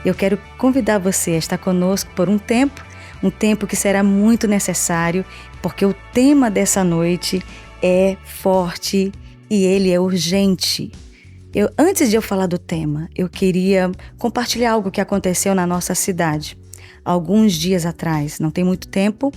Eu quero convidar você a estar conosco por um tempo que será muito necessário, porque o tema dessa noite é forte e ele é urgente. Antes de eu falar do tema, eu queria compartilhar algo que aconteceu na nossa cidade. Alguns dias atrás, não tem muito tempo,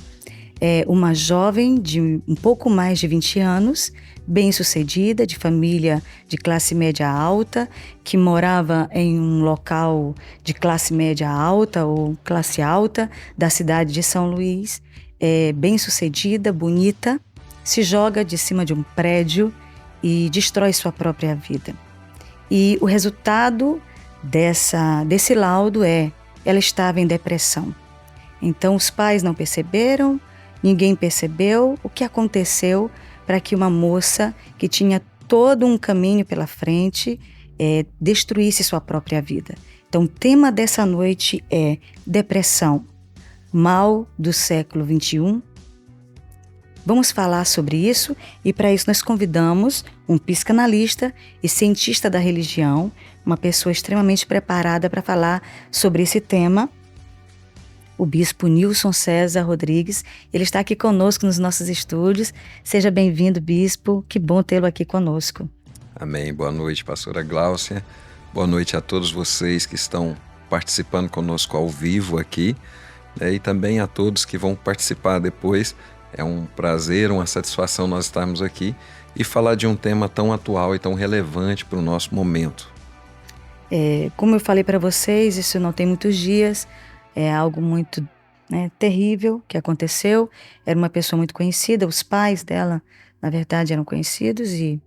uma jovem de um pouco mais de 20 anos, bem-sucedida, de família de classe média alta, que morava em um local de classe média alta ou classe alta da cidade de São Luís, bem-sucedida, bonita, se joga de cima de um prédio e destrói sua própria vida. E o resultado desse laudo ela estava em depressão. Então os pais não perceberam, ninguém percebeu o que aconteceu para que uma moça que tinha todo um caminho pela frente destruísse sua própria vida. Então o tema dessa noite é depressão, mal do século XXI. Vamos falar sobre isso e para isso nós convidamos um psicanalista e cientista da religião, uma pessoa extremamente preparada para falar sobre esse tema, o bispo Nilson César Rodrigues. Ele está aqui conosco nos nossos estúdios. Seja bem-vindo, bispo. Que bom tê-lo aqui conosco. Amém. Boa noite, pastora Gláucia. Boa noite a todos vocês que estão participando conosco ao vivo aqui, e também a todos que vão participar depois. É um prazer, uma satisfação nós estarmos aqui e falar de um tema tão atual e tão relevante para o nosso momento. Como eu falei para vocês, isso não tem muitos dias, é algo muito terrível que aconteceu. Era uma pessoa muito conhecida, os pais dela, na verdade, eram conhecidos e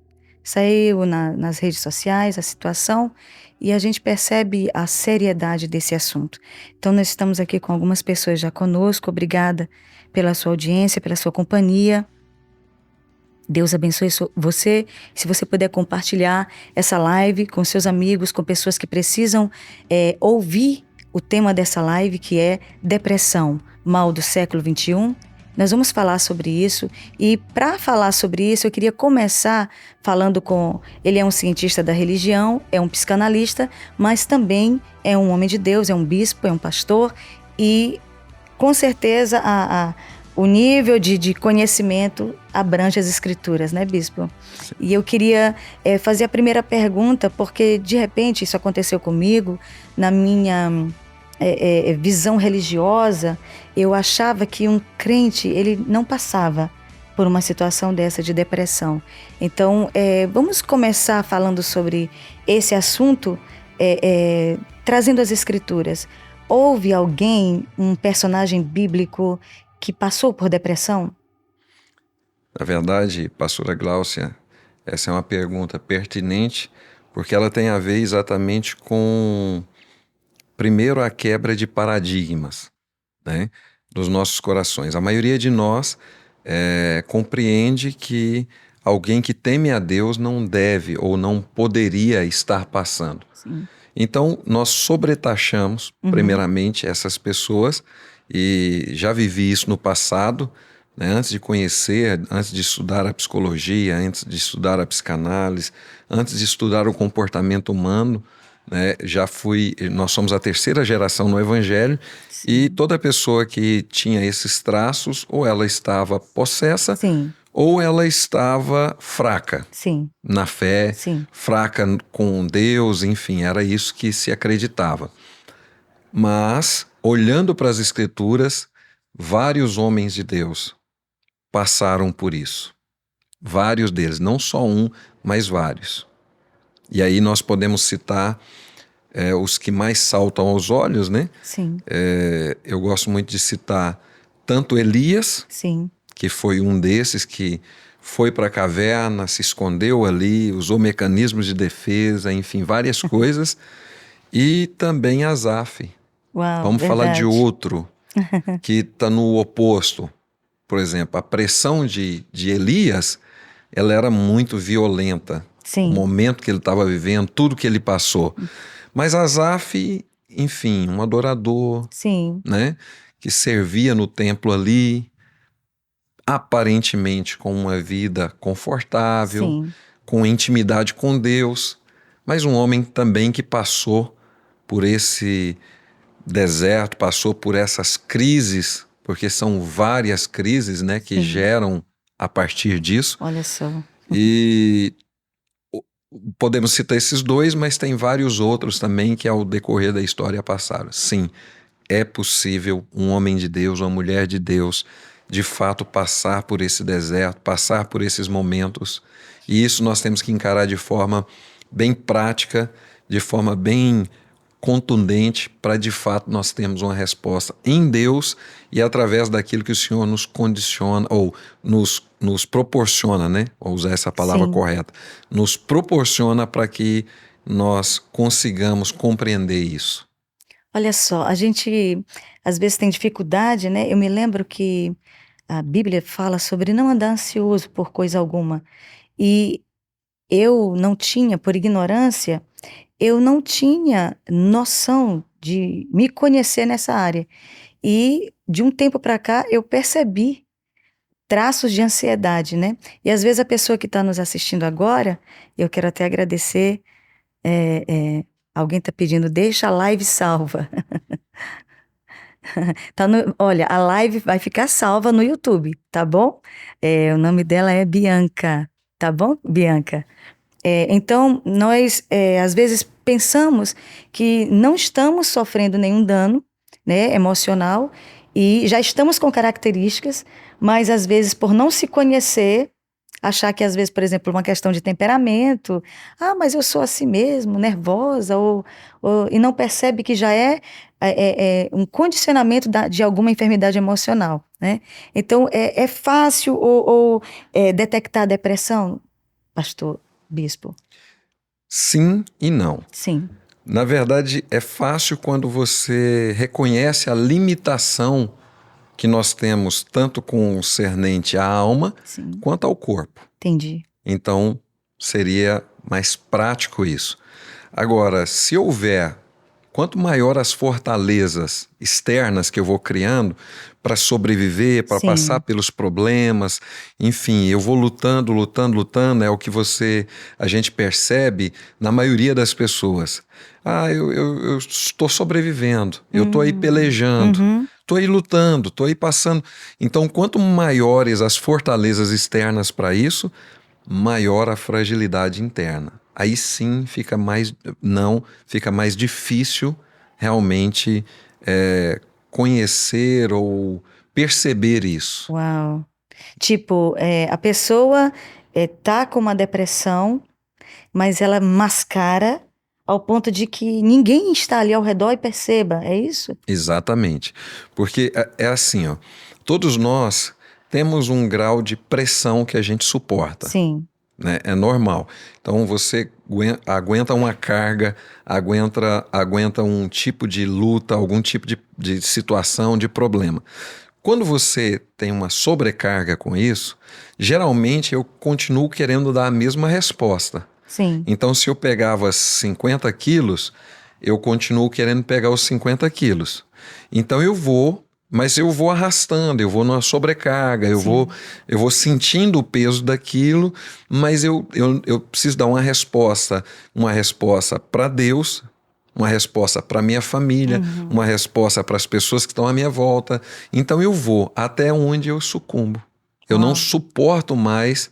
saiu nas redes sociais a situação e a gente percebe a seriedade desse assunto. Então nós estamos aqui com algumas pessoas já conosco. Obrigada pela sua audiência, pela sua companhia. Deus abençoe você. Se você puder compartilhar essa live com seus amigos, com pessoas que precisam ouvir o tema dessa live, que é depressão, mal do século XXI. Nós vamos falar sobre isso e para falar sobre isso eu queria começar falando com... Ele é um cientista da religião, é um psicanalista, mas também é um homem de Deus, é um bispo, é um pastor e com certeza o nível de conhecimento abrange as escrituras, né, bispo? Sim. E eu queria fazer a primeira pergunta porque de repente isso aconteceu comigo na minha... visão religiosa. Eu achava que um crente, ele não passava por uma situação dessa de depressão. Então, vamos começar falando sobre esse assunto, trazendo as escrituras. Houve alguém, um personagem bíblico que passou por depressão? Na verdade, pastora Gláucia, essa é uma pergunta pertinente, porque ela tem a ver exatamente com... Primeiro, a quebra de paradigmas, né, dos nossos corações. A maioria de nós compreende que alguém que teme a Deus não deve ou não poderia estar passando. Sim. Então, nós sobretaxamos, primeiramente, essas pessoas, e já vivi isso no passado, né, antes de conhecer, antes de estudar a psicologia, antes de estudar a psicanálise, antes de estudar o comportamento humano, nós somos a terceira geração no Evangelho. Sim. E toda pessoa que tinha esses traços, ou ela estava possessa, sim, ou ela estava fraca, sim, na fé, sim, fraca com Deus, enfim, era isso que se acreditava. Mas, olhando para as Escrituras, vários homens de Deus passaram por isso. Vários deles, não só um, mas vários. E aí nós podemos citar os que mais saltam aos olhos, né? Sim. Eu gosto muito de citar tanto Elias, sim, que foi um desses que foi para a caverna, se escondeu ali, usou mecanismos de defesa, enfim, várias coisas, e também Asaf. Uau, vamos verdade. Falar de outro que está no oposto. Por exemplo, a pressão de Elias, ela era muito violenta. Sim. O momento que ele estava vivendo, tudo que ele passou. Mas Asaf, enfim, um adorador, sim, né, que servia no templo ali, aparentemente com uma vida confortável, sim, com intimidade com Deus, mas um homem também que passou por esse deserto, passou por essas crises, porque são várias crises, né, que geram a partir disso. Olha só. E podemos citar esses dois, mas tem vários outros também que ao decorrer da história passaram. Sim, é possível um homem de Deus, uma mulher de Deus, de fato passar por esse deserto, passar por esses momentos. E isso nós temos que encarar de forma bem prática, de forma bem contundente, para de fato nós termos uma resposta em Deus e através daquilo que o Senhor nos condiciona ou nos proporciona, né? Vou usar essa palavra correta. Nos proporciona para que nós consigamos compreender isso. Olha só, a gente às vezes tem dificuldade, né? Eu me lembro que a Bíblia fala sobre não andar ansioso por coisa alguma. E eu não tinha, por ignorância, eu não tinha noção de me conhecer nessa área. E de um tempo para cá eu percebi traços de ansiedade, né? E às vezes a pessoa que está nos assistindo agora, eu quero até agradecer, alguém está pedindo, deixa a live salva. Olha, a live vai ficar salva no YouTube, tá bom? O nome dela é Bianca, tá bom, Bianca? Então, nós às vezes pensamos que não estamos sofrendo nenhum dano, né, emocional e já estamos com características, mas às vezes por não se conhecer, achar que às vezes, por exemplo, uma questão de temperamento, mas eu sou assim mesmo, nervosa, e não percebe que já é um condicionamento de alguma enfermidade emocional, né? Então, é fácil detectar a depressão, pastor Bispo? Sim e não. Sim. Na verdade, é fácil quando você reconhece a limitação que nós temos tanto concernente à alma quanto ao corpo. Entendi. Então, seria mais prático isso. Agora, se houver, quanto maior as fortalezas externas que eu vou criando para sobreviver, para passar pelos problemas, enfim, eu vou lutando, é o que a gente percebe na maioria das pessoas. Eu estou sobrevivendo, eu estou aí pelejando, estou aí lutando, estou aí passando. Então, quanto maiores as fortalezas externas para isso, maior a fragilidade interna. Aí sim fica mais difícil realmente conhecer ou perceber isso. Uau! Tipo, a pessoa tá com uma depressão, mas ela mascara ao ponto de que ninguém está ali ao redor e perceba, é isso? Exatamente. Porque é assim, ó, todos nós temos um grau de pressão que a gente suporta. Sim. Né? É normal. Então você aguenta uma carga, aguenta um tipo de luta, algum tipo de situação, de problema. Quando você tem uma sobrecarga com isso, geralmente eu continuo querendo dar a mesma resposta. Sim. Então, se eu pegava 50 quilos, eu continuo querendo pegar os 50 quilos. Então mas eu vou arrastando, eu vou numa sobrecarga, eu vou sentindo o peso daquilo, mas eu preciso dar uma resposta para Deus, uma resposta para minha família, uma resposta para as pessoas que estão à minha volta. Então eu vou até onde eu sucumbo. Eu não suporto mais.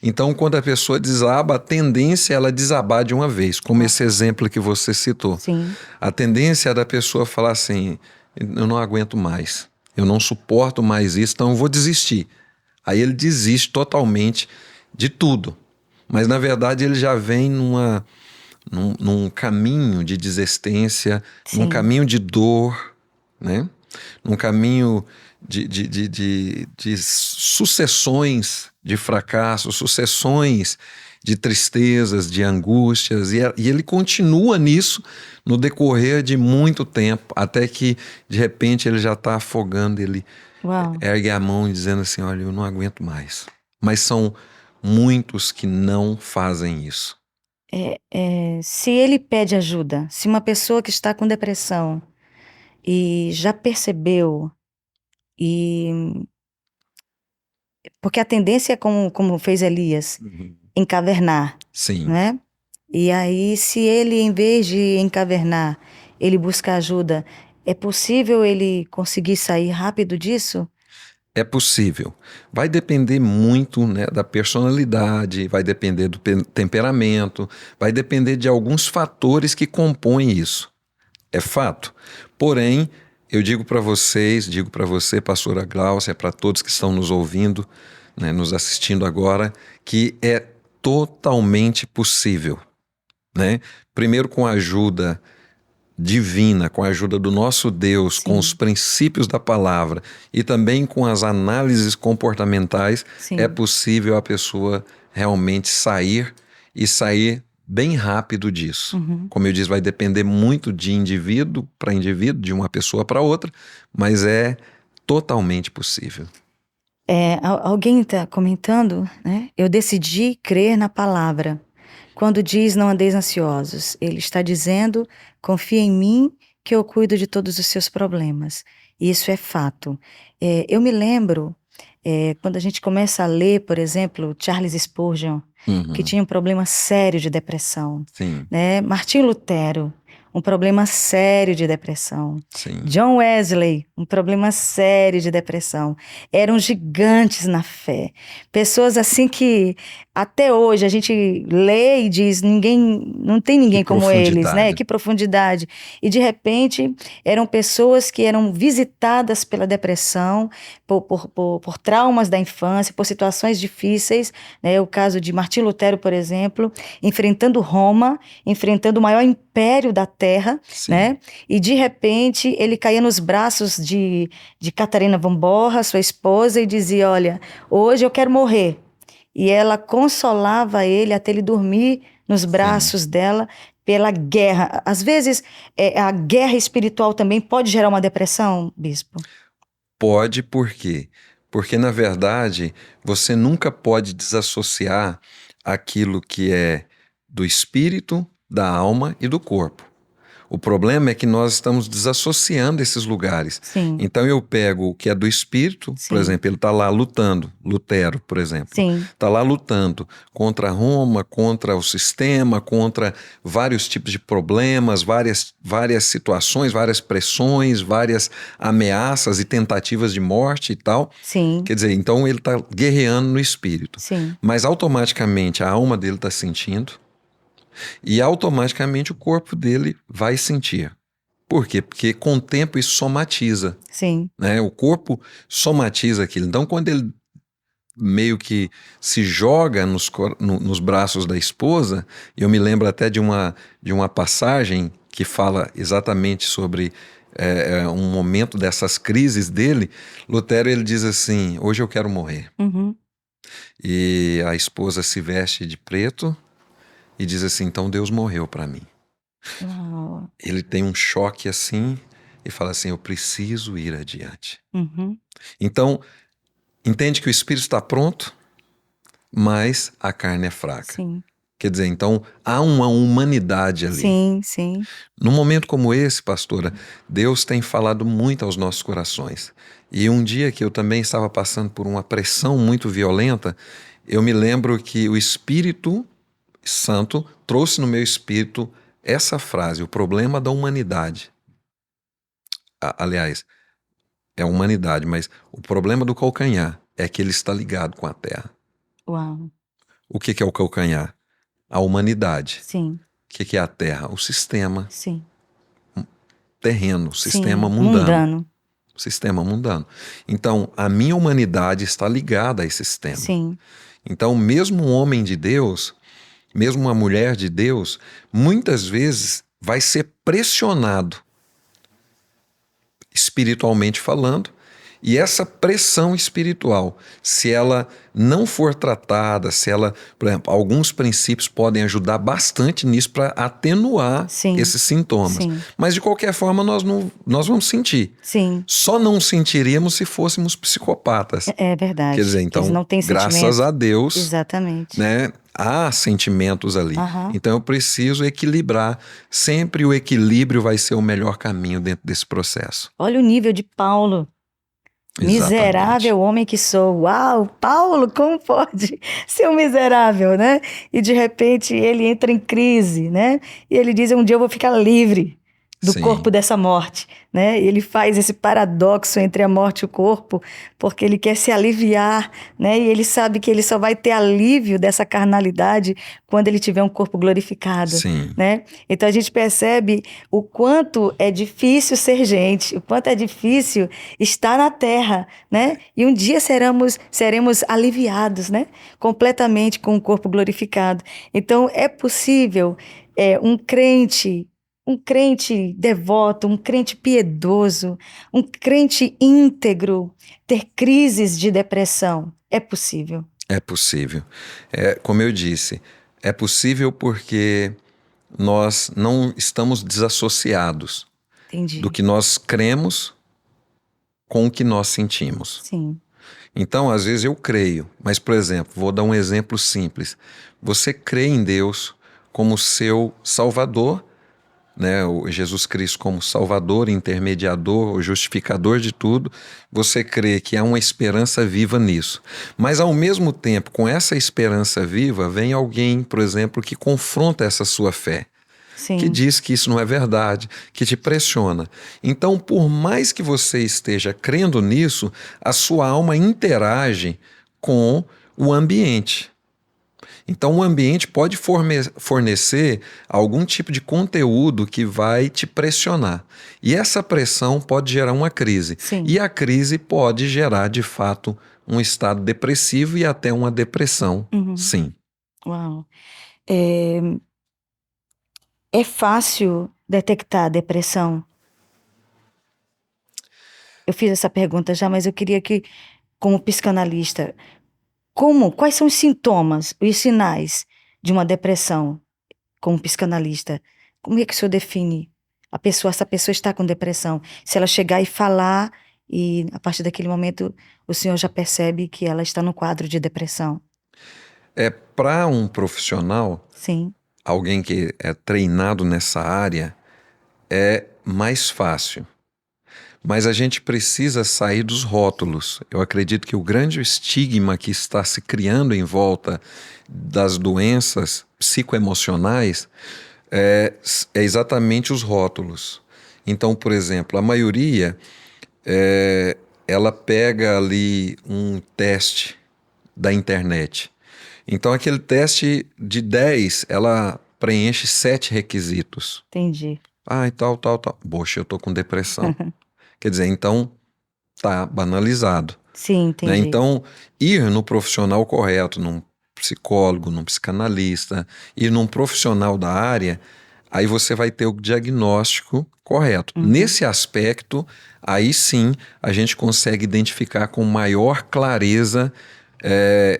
Então, quando a pessoa desaba, a tendência é ela desabar de uma vez, como esse exemplo que você citou. Sim. A tendência é da pessoa falar assim, eu não aguento mais, eu não suporto mais isso, então eu vou desistir. Aí ele desiste totalmente de tudo. Mas, na verdade, ele já vem num caminho de desistência, num caminho de dor, né? Num caminho de sucessões de fracassos, sucessões de tristezas, de angústias, e ele continua nisso no decorrer de muito tempo, até que de repente ele já está afogando, ele ergue a mão e dizendo assim, olha, eu não aguento mais. Mas são muitos que não fazem isso. Se ele pede ajuda, se uma pessoa que está com depressão e já percebeu, porque a tendência é como fez Elias, encavernar, Sim. né? E aí, se ele, em vez de encavernar, ele buscar ajuda, é possível ele conseguir sair rápido disso? É possível. Vai depender muito, né, da personalidade, vai depender do temperamento, vai depender de alguns fatores que compõem isso. É fato. Porém, eu digo para vocês, digo para você, pastora Gláucia, para todos que estão nos ouvindo, né, nos assistindo agora, que é totalmente possível, né? Primeiro com a ajuda divina, com a ajuda do nosso Deus, com os Sim, princípios da palavra e também com as análises comportamentais, é sim. possível a pessoa realmente sair e sair bem rápido disso. Uhum. Como eu disse, vai depender muito de indivíduo para indivíduo, de uma pessoa para outra, mas é totalmente possível. Alguém está comentando, né? Eu decidi crer na palavra. Quando diz não andeis ansiosos, ele está dizendo, confia em mim que eu cuido de todos os seus problemas. Isso é fato. Eu me lembro, quando a gente começa a ler, por exemplo, Charles Spurgeon, que Uhum. tinha um problema sério de depressão, Sim, né? Martinho Lutero, um problema sério de depressão. sim. John Wesley, um problema sério de depressão. Eram gigantes na fé. Pessoas assim que até hoje a gente lê e diz, ninguém, não tem Que ninguém como eles, né? profundidade. Que profundidade. E de repente eram pessoas que eram visitadas pela depressão, por traumas da infância, por situações difíceis, né? O caso de Martim Lutero, por exemplo, enfrentando Roma, enfrentando o maior império da Terra, Sim, né? E de repente ele caía nos braços de Catarina von Borra, sua esposa, e dizia: Olha, hoje eu quero morrer. E ela consolava ele até ele dormir nos sim. braços dela pela guerra. Às vezes, a guerra espiritual também pode gerar uma depressão, bispo? Pode, por quê? Porque, na verdade, você nunca pode desassociar aquilo que é do espírito, da alma e do corpo. O problema é que nós estamos desassociando esses lugares. Sim, Então eu pego o que é do espírito, por sim, exemplo, ele está lá lutando, Lutero, por exemplo, sim, está lá lutando contra Roma, contra o sistema, contra vários tipos de problemas, várias situações, várias pressões, várias ameaças e tentativas de morte e tal. sim, Quer dizer, então ele está guerreando no espírito, sim, mas automaticamente a alma dele está sentindo e automaticamente o corpo dele vai sentir. Por quê? Porque com o tempo isso somatiza, sim. né? O corpo somatiza aquilo. Então, quando ele meio que se joga nos braços da esposa, eu me lembro até de uma passagem que fala exatamente sobre um momento dessas crises dele. Lutero, ele diz assim: hoje eu quero morrer. Uhum. E a esposa se veste de preto e diz assim: então Deus morreu para mim. Uau. Ele tem um choque assim e fala assim: eu preciso ir adiante. Uhum. Então, entende que o espírito está pronto, mas a carne é fraca. Sim, Quer dizer, então há uma humanidade ali. sim, sim. Num momento como esse, pastora, Deus tem falado muito aos nossos corações. E um dia que eu também estava passando por uma pressão muito violenta, eu me lembro que o Espírito Santo trouxe no meu espírito essa frase: o problema da humanidade. Aliás, é a humanidade, mas o problema do calcanhar é que ele está ligado com a terra. Uau. O que é o calcanhar? A humanidade. Sim, O que é a terra? O sistema sim, terreno, o sistema sim. mundano. Mundano. O sistema mundano. Então, a minha humanidade está ligada a esse sistema. Sim, Então, mesmo um homem de Deus, mesmo uma mulher de Deus, muitas vezes vai ser pressionado, espiritualmente falando, e essa pressão espiritual, se ela não for tratada, se ela, por exemplo, alguns princípios podem ajudar bastante nisso para atenuar sim, esses sintomas. sim, Mas de qualquer forma nós vamos sentir. sim. Só não sentiríamos se fôssemos psicopatas. É Quer dizer, verdade. Eles então, não têm graças sentimento. a Deus, Exatamente. né, há sentimentos ali. Aham. Então eu preciso equilibrar. Sempre o equilíbrio vai ser o melhor caminho dentro desse processo. Olha o nível de Paulo. Exatamente. Miserável homem que sou. Uau, Paulo, como pode ser um miserável, né? E de repente ele entra em crise, né? E ele diz: um dia eu vou ficar livre, do Sim. corpo dessa morte, né? Ele faz esse paradoxo entre a morte e o corpo, porque ele quer se aliviar, né? E ele sabe que ele só vai ter alívio dessa carnalidade quando ele tiver um corpo glorificado, Sim. né? Então a gente percebe o quanto é difícil ser gente, o quanto é difícil estar na terra, né? E um dia seremos aliviados, né? Completamente com o corpo glorificado. Então é possível um crente devoto, um crente piedoso, um crente íntegro, ter crises de depressão. É possível. É possível. Como eu disse, é possível porque nós não estamos desassociados do Entendi. que nós cremos com o que nós sentimos. Sim. Então, às vezes eu creio, mas, por exemplo, vou dar um exemplo simples. Você crê em Deus como seu Salvador, né, o Jesus Cristo como Salvador, intermediador, o justificador de tudo, você crê que há uma esperança viva nisso. Mas, ao mesmo tempo, com essa esperança viva, vem alguém, por exemplo, que confronta essa sua fé, que Sim. diz que isso não é verdade, que te pressiona. Então, por mais que você esteja crendo nisso, a sua alma interage com o ambiente. Então, o ambiente pode fornecer algum tipo de conteúdo que vai te pressionar. E essa pressão pode gerar uma crise. Sim. E a crise pode gerar, de fato, um estado depressivo e até uma depressão. Uhum. Sim. Uau. É fácil detectar a depressão? Eu fiz essa pergunta já, mas eu queria que, como psicanalista, quais são os sintomas, os sinais de uma depressão, como psicanalista? Como é que o senhor define essa pessoa está com depressão? Se ela chegar e falar, e a partir daquele momento o senhor já percebe que ela está no quadro de depressão. Para um profissional, Sim, alguém que é treinado nessa área, é mais fácil. Mas a gente precisa sair dos rótulos. Eu acredito que o grande estigma que está se criando em volta das doenças psicoemocionais é exatamente os rótulos. Então, por exemplo, a maioria ela pega ali um teste da internet. Então, aquele teste de 10, ela preenche 7 requisitos. entendi. Ah, e tal. Poxa, eu tô com depressão. Quer dizer, então tá banalizado, Sim, né? entendi. Então, ir no profissional correto, num psicólogo, num psicanalista, ir num profissional da área, aí você vai ter o diagnóstico correto. Uhum. Nesse aspecto, aí sim a gente consegue identificar com maior clareza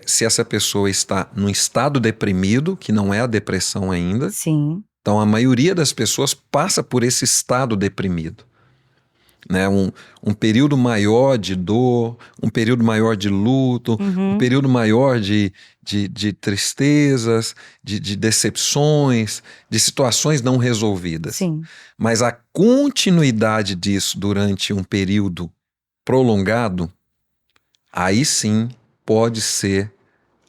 se essa pessoa está num estado deprimido, que não é a depressão ainda. Sim, Então, a maioria das pessoas passa por esse estado deprimido, né? Um período maior de dor, um período maior de luto, um período maior de tristezas, de decepções, de situações não resolvidas. sim. Mas a continuidade disso durante um período prolongado, aí sim pode ser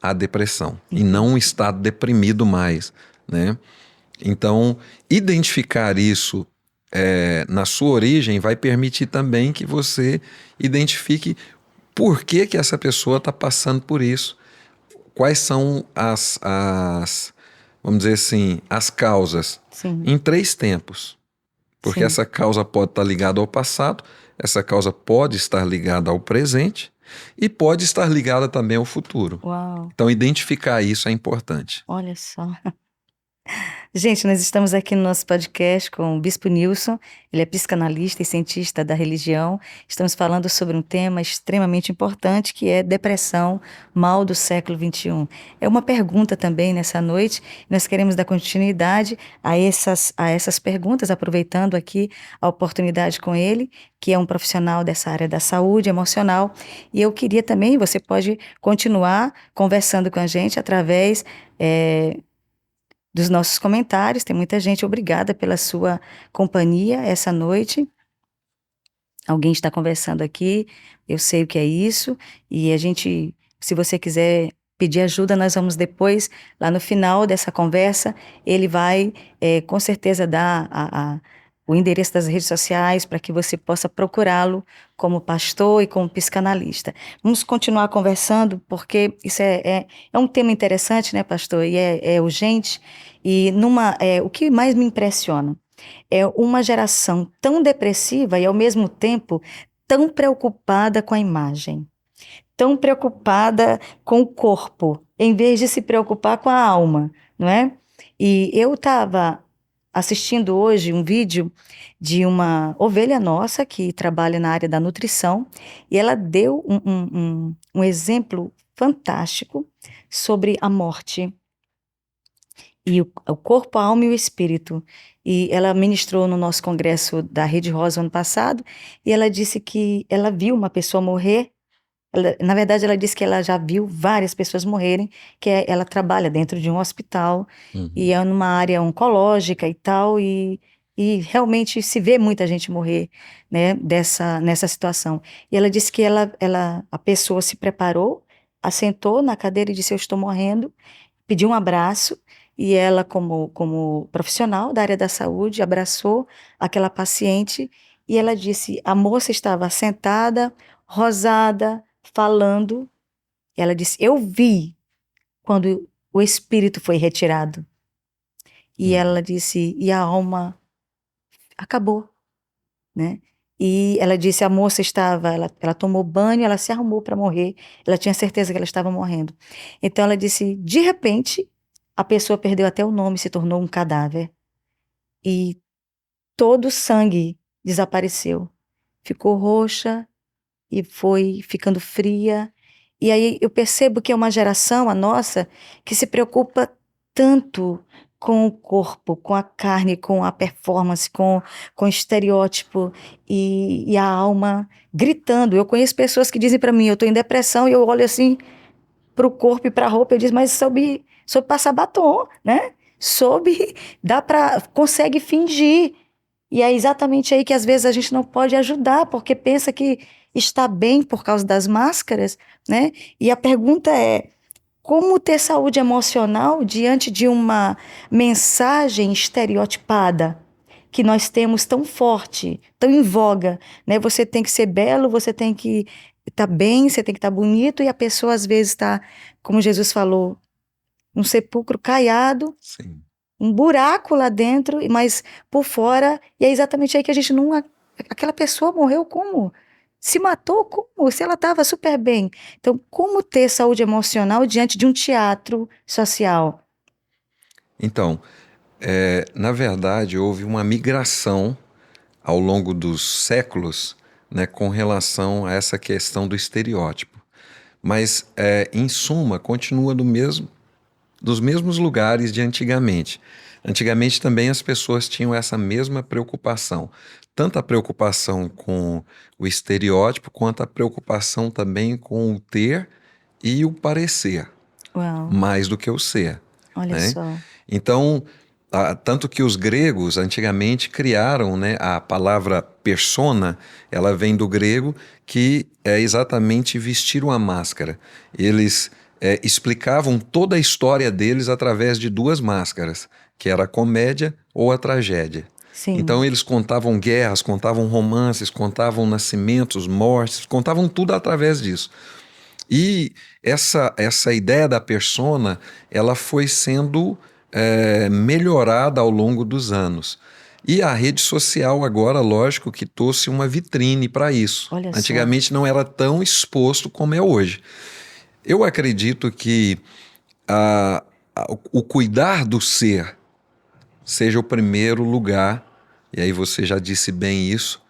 a depressão e não um estado deprimido mais, né? Então, identificar isso na sua origem vai permitir também que você identifique por que que essa pessoa está passando por isso. Quais são vamos dizer assim, as causas Sim, em 3 tempos. Porque sim. essa causa pode estar ligada ao passado, essa causa pode estar ligada ao presente e pode estar ligada também ao futuro. Uau, Então, identificar isso é importante. olha só. Gente, nós estamos aqui no nosso podcast com o Bispo Nilson, ele é psicanalista e cientista da religião. Estamos falando sobre um tema extremamente importante que é depressão, mal do século XXI. É uma pergunta também nessa noite, nós queremos dar continuidade a essas perguntas, aproveitando aqui a oportunidade com ele, que é um profissional dessa área da saúde emocional. E eu queria também, você pode continuar conversando com a gente através dos nossos comentários. Tem muita gente, obrigada pela sua companhia essa noite. Alguém está conversando aqui, eu sei o que é isso, e a gente, se você quiser pedir ajuda, nós vamos depois, lá no final dessa conversa, ele vai com certeza dar o endereço das redes sociais para que você possa procurá-lo como pastor e como psicanalista. Vamos continuar conversando, porque isso é um tema interessante, né, pastor? E é urgente. E o que mais me impressiona é uma geração tão depressiva e, ao mesmo tempo, tão preocupada com a imagem, tão preocupada com o corpo, em vez de se preocupar com a alma, não é? E eu estava assistindo hoje um vídeo de uma ovelha nossa que trabalha na área da nutrição e ela deu um exemplo fantástico sobre a morte e o corpo, a alma e o espírito. E ela ministrou no nosso congresso da Rede Rosa ano passado e ela disse que ela viu uma pessoa morrer. Na verdade, ela disse que ela já viu várias pessoas morrerem, ela trabalha dentro de um hospital e é numa área oncológica e tal, e realmente se vê muita gente morrer, né, nessa situação. E ela disse que a pessoa se preparou, assentou na cadeira e disse: "Eu estou morrendo", pediu um abraço, e ela, como profissional da área da saúde, abraçou aquela paciente, e ela disse: a moça estava sentada, rosada, falando. Ela disse: "Eu vi quando o espírito foi retirado." E ela disse: "E a alma acabou, né?" E ela disse: a moça ela tomou banho, ela se arrumou para morrer, ela tinha certeza que ela estava morrendo. Então ela disse: de repente, a pessoa perdeu até o nome, se tornou um cadáver. E todo o sangue desapareceu. Ficou roxa e foi ficando fria. E aí eu percebo que é uma geração, a nossa, que se preocupa tanto com o corpo, com a carne, com a performance, com o estereótipo e a alma gritando. Eu conheço pessoas que dizem para mim: eu estou em depressão, e eu olho assim para o corpo e para a roupa, eu digo: mas soube passar batom, né? Consegue fingir. E é exatamente aí que às vezes a gente não pode ajudar, porque pensa que está bem por causa das máscaras, né? E a pergunta é: como ter saúde emocional diante de uma mensagem estereotipada que nós temos tão forte, tão em voga, né? Você tem que ser belo, você tem que estar bem, você tem que estar bonito, e a pessoa às vezes está, como Jesus falou, um sepulcro caiado, Sim. um buraco lá dentro, mas por fora, e é exatamente aí que a gente não... Aquela pessoa morreu como? Se matou como? Se ela estava super bem. Então, como ter saúde emocional diante de um teatro social? Então, na verdade, houve uma migração ao longo dos séculos, né, com relação a essa questão do estereótipo. Mas, em suma, continua dos mesmos lugares de antigamente. Antigamente também as pessoas tinham essa mesma preocupação, tanto a preocupação com o estereótipo, quanto a preocupação também com o ter e o parecer, Uau, mais do que o ser, olha né? só. Então, tanto que os gregos antigamente criaram, né, a palavra persona, ela vem do grego, que é exatamente vestir uma máscara. Eles explicavam toda a história deles através de duas máscaras, que era a comédia ou a tragédia. Então Sim, eles contavam guerras, contavam romances, contavam nascimentos, mortes, contavam tudo através disso. E essa ideia da persona, ela foi sendo melhorada ao longo dos anos. E a rede social agora, lógico, que trouxe uma vitrine para isso. olha só. Antigamente não era tão exposto como é hoje. Eu acredito que o cuidar do ser seja o primeiro lugar, e aí você já disse bem isso,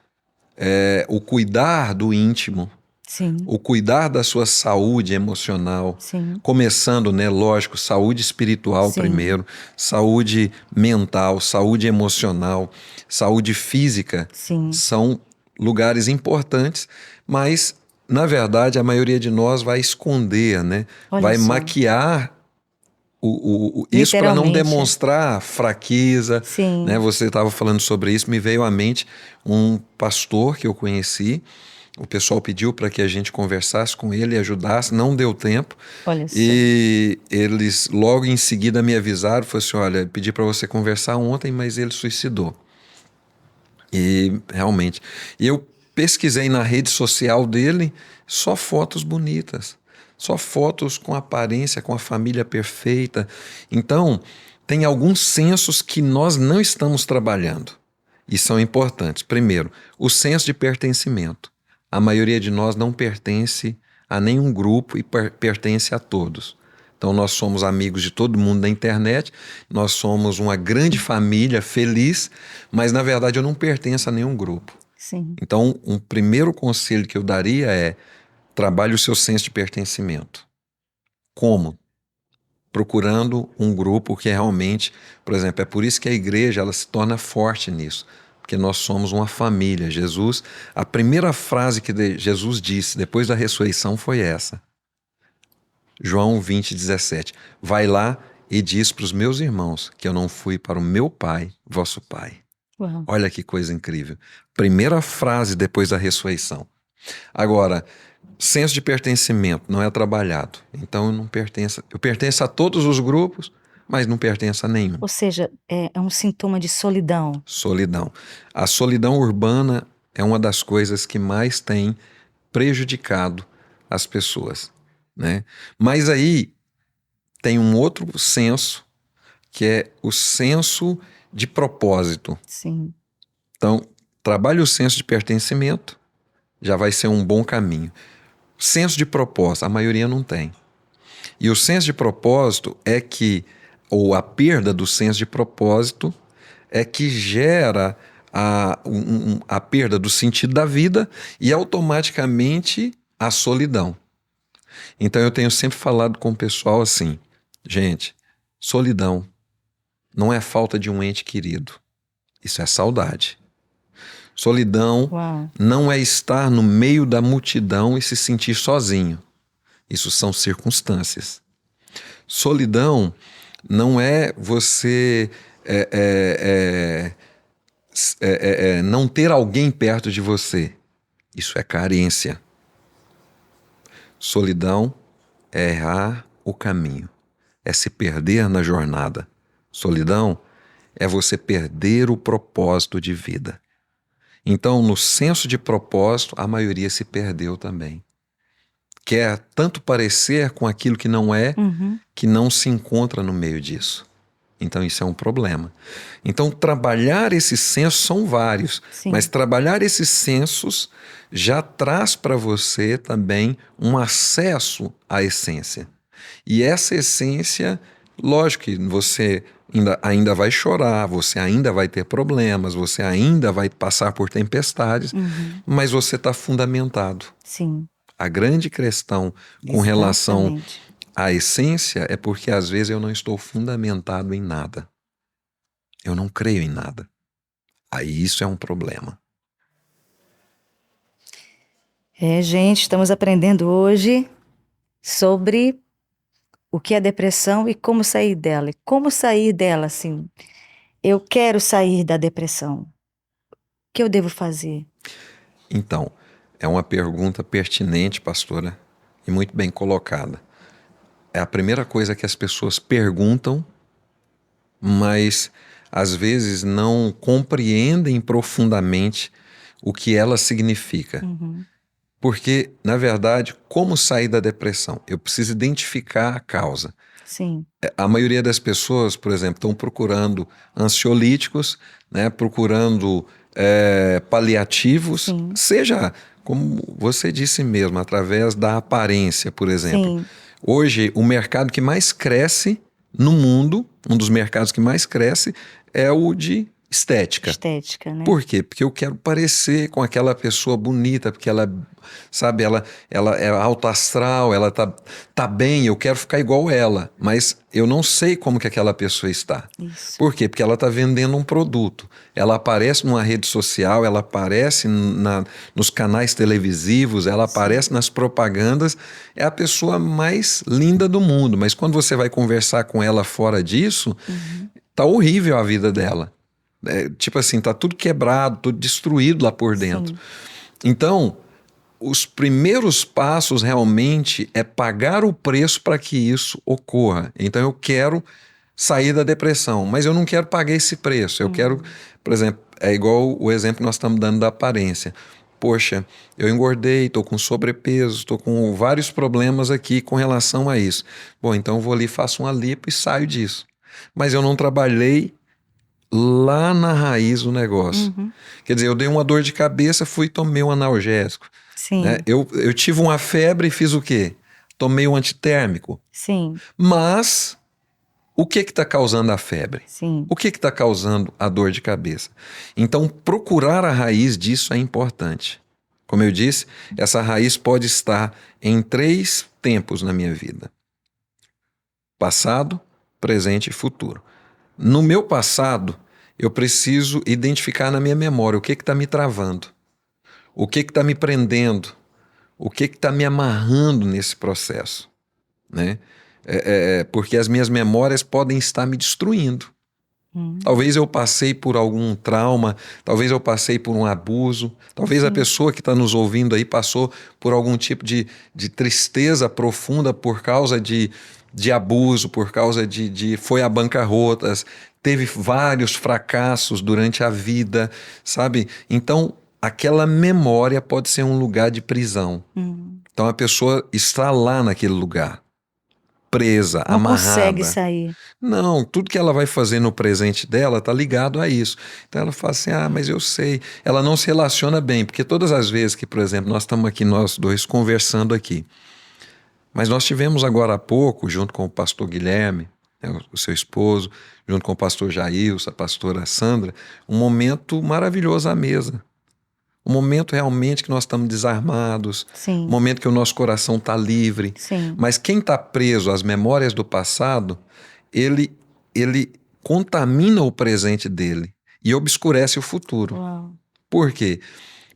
o cuidar do íntimo, Sim, o cuidar da sua saúde emocional, sim, começando, né, lógico, saúde espiritual sim, primeiro, saúde mental, saúde emocional, saúde física, sim. são lugares importantes, mas, na verdade, a maioria de nós vai esconder, né? Olha Vai só. maquiar isso para não Literalmente. demonstrar fraqueza, né? Sim, Você estava falando sobre isso, me veio à mente um pastor que eu conheci. O pessoal pediu para que a gente conversasse com ele e ajudasse, não deu tempo. olha só. E eles logo em seguida me avisaram, falou assim: olha, pedi para você conversar ontem, mas ele suicidou. E realmente, eu pesquisei na rede social dele só fotos bonitas, só fotos com aparência, com a família perfeita. Então, tem alguns sensos que nós não estamos trabalhando e são importantes. Primeiro, o senso de pertencimento. A maioria de nós não pertence a nenhum grupo e pertence a todos. Então, nós somos amigos de todo mundo na internet, nós somos uma grande família feliz, mas na verdade eu não pertenço a nenhum grupo. Sim. Então, um primeiro conselho que eu daria é: trabalhe o seu senso de pertencimento. Como? Procurando um grupo que realmente, por exemplo, é por isso que a igreja ela se torna forte nisso, porque nós somos uma família. Jesus, a primeira frase que Jesus disse depois da ressurreição foi essa. João 20:17. Vai lá e diz para os meus irmãos que eu não fui para o meu Pai, vosso Pai. Uau. Olha que coisa incrível. Primeira frase depois da ressurreição. Agora, senso de pertencimento não é trabalhado. Então eu pertenço a todos os grupos, mas não pertenço a nenhum. Ou seja, é um sintoma de solidão. Solidão. A solidão urbana é uma das coisas que mais tem prejudicado as pessoas, né? Mas aí tem um outro senso, que é o senso de propósito. Sim. Então, trabalhe o senso de pertencimento, já vai ser um bom caminho. Senso de propósito, a maioria não tem. E o senso de propósito é que, ou a perda do senso de propósito, é que gera a perda do sentido da vida e automaticamente a solidão. Então eu tenho sempre falado com o pessoal assim: gente, solidão não é falta de um ente querido, isso é saudade. Solidão Uau. não é estar no meio da multidão e se sentir sozinho. Isso são circunstâncias. Solidão não é você não ter alguém perto de você. Isso é carência. Solidão é errar o caminho, é se perder na jornada. Solidão é você perder o propósito de vida. Então, no senso de propósito, a maioria se perdeu também. Quer tanto parecer com aquilo que não é, que não se encontra no meio disso. Então, isso é um problema. Então, trabalhar esses sensos são vários, Sim. mas trabalhar esses sensos já traz para você também um acesso à essência. E essa essência, lógico que você ainda vai chorar, você ainda vai ter problemas, você ainda vai passar por tempestades, mas você está fundamentado. Sim. A grande questão com relação Exatamente. à essência é porque às vezes eu não estou fundamentado em nada. Eu não creio em nada. Aí isso é um problema. Gente, estamos aprendendo hoje sobre o que é depressão e como sair dela. E como sair dela, assim. Eu quero sair da depressão. O que eu devo fazer? Então, é uma pergunta pertinente, pastora, e muito bem colocada. É a primeira coisa que as pessoas perguntam, mas às vezes não compreendem profundamente o que ela significa. Porque, na verdade, como sair da depressão? Eu preciso identificar a causa. Sim. A maioria das pessoas, por exemplo, estão procurando ansiolíticos, né, procurando paliativos, Sim. seja, como você disse mesmo, através da aparência, por exemplo. Sim. Hoje, o mercado que mais cresce no mundo, um dos mercados que mais cresce, é o de estética. Estética, né? Por quê? Porque eu quero parecer com aquela pessoa bonita, porque ela, sabe, ela é alto astral, ela tá bem, eu quero ficar igual ela, mas eu não sei como que aquela pessoa está. Isso. Por quê? Porque ela está vendendo um produto. Ela aparece numa rede social, ela aparece nos canais televisivos, ela aparece nas propagandas, é a pessoa mais linda do mundo, mas quando você vai conversar com ela fora disso, tá horrível a vida dela. Tipo assim, tá tudo quebrado, tudo destruído lá por dentro. Sim. Então, os primeiros passos realmente é pagar o preço para que isso ocorra. Então eu quero sair da depressão, mas eu não quero pagar esse preço. Eu quero, por exemplo, é igual o exemplo que nós estamos dando da aparência. Poxa, eu engordei, estou com sobrepeso, estou com vários problemas aqui com relação a isso. Bom, então eu vou ali, faço uma lipo e saio disso. Mas eu não trabalhei lá na raiz do negócio. Quer dizer, eu dei uma dor de cabeça, fui e tomei um analgésico. Né? Sim, Eu tive uma febre e fiz o quê? Tomei um antitérmico. sim, Mas o que está causando a febre? sim. O que está causando a dor de cabeça? Então, procurar a raiz disso é importante. Como eu disse, essa raiz pode estar em 3 tempos na minha vida: passado, presente e futuro. No meu passado, eu preciso identificar na minha memória o que está me travando, o que está me prendendo, o que está me amarrando nesse processo, né? Porque as minhas memórias podem estar me destruindo. Talvez eu passei por algum trauma, talvez eu passei por um abuso, talvez a pessoa que está nos ouvindo aí passou por algum tipo de tristeza profunda por causa de abuso, por causa foi a bancarrotas, teve vários fracassos durante a vida, sabe? Então, aquela memória pode ser um lugar de prisão. Então, a pessoa está lá naquele lugar, presa, Não consegue amarrada. sair. Não, tudo que ela vai fazer no presente dela está ligado a isso. Então ela fala assim, mas eu sei. Ela não se relaciona bem, porque todas as vezes que, por exemplo, nós estamos aqui, nós dois, conversando aqui, mas nós tivemos agora há pouco, junto com o pastor Guilherme, né, o seu esposo, junto com o pastor Jailson, a pastora Sandra, um momento maravilhoso à mesa. Um momento realmente que nós estamos desarmados, um Sim, momento que o nosso coração está livre. sim. Mas quem está preso às memórias do passado, ele contamina o presente dele e obscurece o futuro. Uau. Por quê?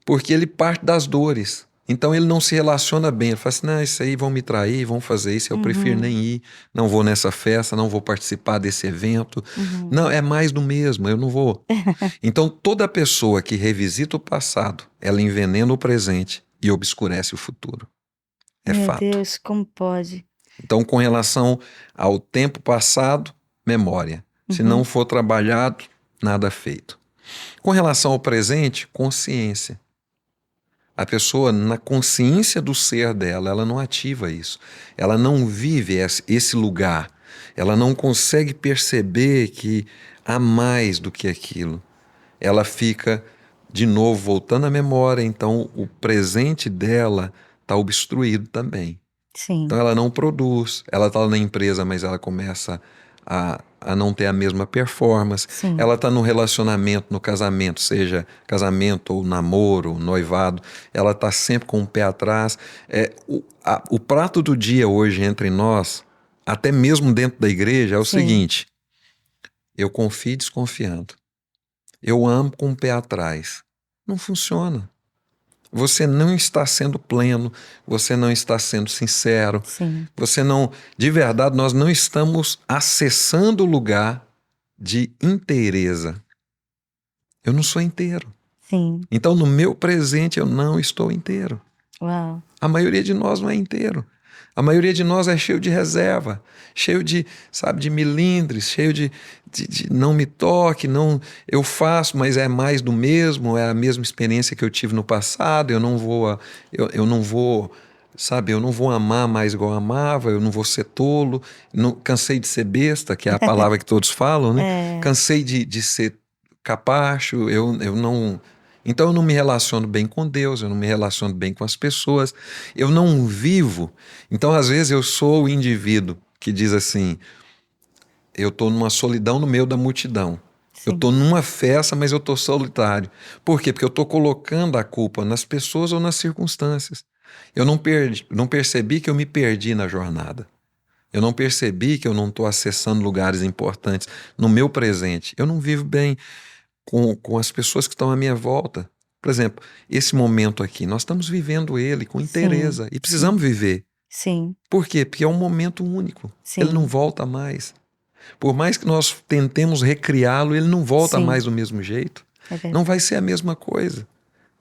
Porque ele parte das dores. Então ele não se relaciona bem. Ele fala assim, não, isso aí vão me trair, vão fazer isso, eu prefiro nem ir, não vou nessa festa, não vou participar desse evento. Não, é mais do mesmo, eu não vou. Então toda pessoa que revisita o passado, ela envenena o presente e obscurece o futuro. É Meu fato. Deus, como pode? Então, com relação ao tempo passado, memória. Se não for trabalhado, nada feito. Com relação ao presente, consciência. A pessoa, na consciência do ser dela, ela não ativa isso. Ela não vive esse lugar. Ela não consegue perceber que há mais do que aquilo. Ela fica, de novo, voltando à memória. Então, o presente dela está obstruído também. Sim, Então ela não produz, ela está na empresa, mas ela começa a não ter a mesma performance. sim. Ela está no relacionamento, no casamento, seja casamento ou namoro, noivado, ela está sempre com o pé atrás. O prato do dia hoje entre nós, até mesmo dentro da igreja, é o Sim. seguinte: eu confio desconfiando, eu amo com o pé atrás. Não funciona. Você não está sendo pleno, você não está sendo sincero, Sim, você não, de verdade, nós não estamos acessando o lugar de inteireza. Eu não sou inteiro. sim. Então, no meu presente, eu não estou inteiro. Uau. A maioria de nós não é inteiro. A maioria de nós é cheio de reserva, cheio de, sabe, de milindres, cheio de não me toque, não, eu faço, mas é mais do mesmo, é a mesma experiência que eu tive no passado, eu não vou, sabe, eu não vou amar mais igual eu amava, eu não vou ser tolo, não, cansei de ser besta, que é a palavra que todos falam, né? É, Cansei de ser capacho, eu não... Então eu não me relaciono bem com Deus, eu não me relaciono bem com as pessoas, eu não vivo. Então às vezes eu sou o indivíduo que diz assim, eu estou numa solidão no meio da multidão. Eu sim, estou numa festa, mas eu estou solitário. Por quê? Porque eu estou colocando a culpa nas pessoas ou nas circunstâncias. Eu não percebi que eu me perdi na jornada. Eu não percebi que eu não estou acessando lugares importantes no meu presente. Eu não vivo bem com as pessoas que estão à minha volta. Por exemplo, esse momento aqui, nós estamos vivendo ele com inteireza e precisamos viver. sim, Por quê? Porque é um momento único. sim. Ele não volta mais. Por mais que nós tentemos recriá-lo, ele não volta Sim. mais do mesmo jeito. É verdade. Não vai ser a mesma coisa.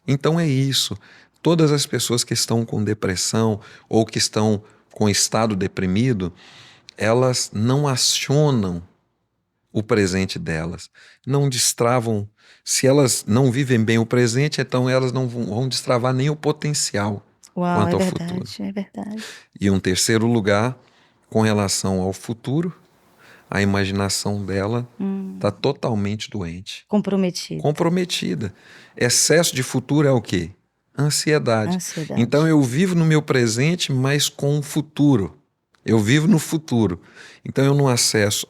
Então é isso. Todas as pessoas que estão com depressão ou que estão com estado deprimido, elas não acionam o presente delas, não destravam. Se elas não vivem bem o presente, então elas não vão destravar nem o potencial Uau, quanto é ao futuro. verdade, é verdade. E um terceiro lugar, com relação ao futuro, a imaginação dela está totalmente doente, Comprometido. comprometida. Excesso de futuro é o quê? Ansiedade. Ansiedade. Então eu vivo no meu presente, mas com o futuro. Eu vivo no futuro. Então eu não acesso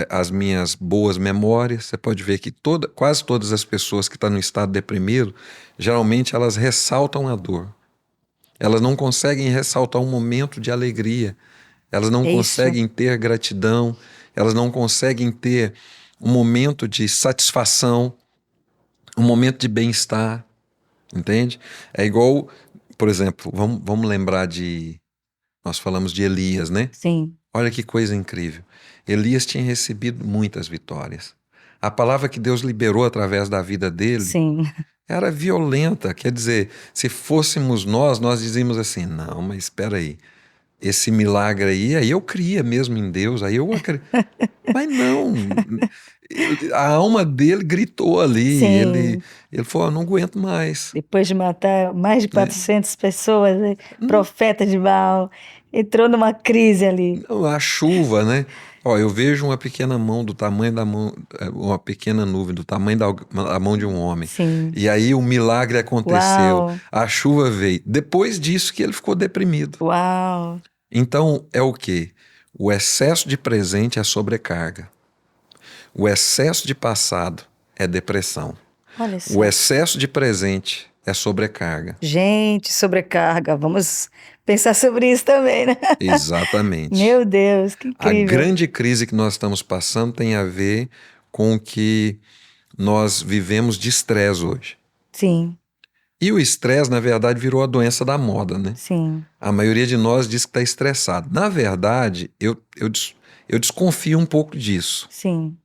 as minhas boas memórias. Você pode ver que quase todas as pessoas que estão no estado deprimido, geralmente elas ressaltam a dor. Elas não conseguem ressaltar um momento de alegria. Elas não É isso. conseguem ter gratidão. Elas não conseguem ter um momento de satisfação, um momento de bem-estar. Entende? É igual, por exemplo, vamos lembrar nós falamos de Elias, né? Sim, Olha que coisa incrível. Elias tinha recebido muitas vitórias. A palavra que Deus liberou através da vida dele sim. era violenta. Quer dizer, se fôssemos nós dizíamos assim, não, mas espera aí, esse milagre aí eu cria mesmo em Deus, aí eu acredito. Mas não, a alma dele gritou ali, ele Sim. falou, eu não aguento mais. Depois de matar mais de Né? 400 pessoas, né? Profeta de Baal, entrou numa crise ali. Não, a chuva, né? Ó, eu vejo uma pequena mão do tamanho da mão, uma pequena nuvem do tamanho da mão de um homem. Sim. E aí o milagre aconteceu, Uau, a chuva veio. Depois disso que ele ficou deprimido. uau. Então é o quê? O excesso de presente é sobrecarga. O excesso de passado é depressão. Olha O só. excesso de presente é sobrecarga. Gente, sobrecarga. Vamos pensar sobre isso também, né? Exatamente. Meu Deus, que A incrível. grande crise que nós estamos passando tem a ver com o que nós vivemos de estresse hoje. Sim, E o estresse, na verdade, virou a doença da moda, né? sim, A maioria de nós diz que está estressado. Na verdade, eu desconfio um pouco disso. sim.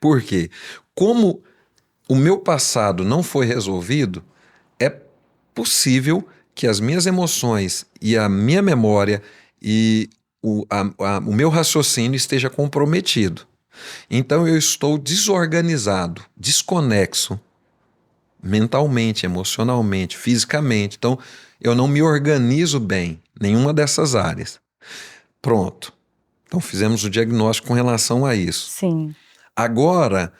Por quê? Como o meu passado não foi resolvido, é possível que as minhas emoções e a minha memória e o meu raciocínio esteja comprometido. Então eu estou desorganizado, desconexo, mentalmente, emocionalmente, fisicamente. Então eu não me organizo bem, nenhuma dessas áreas. Pronto. Então fizemos o diagnóstico com relação a isso. Sim. Agora,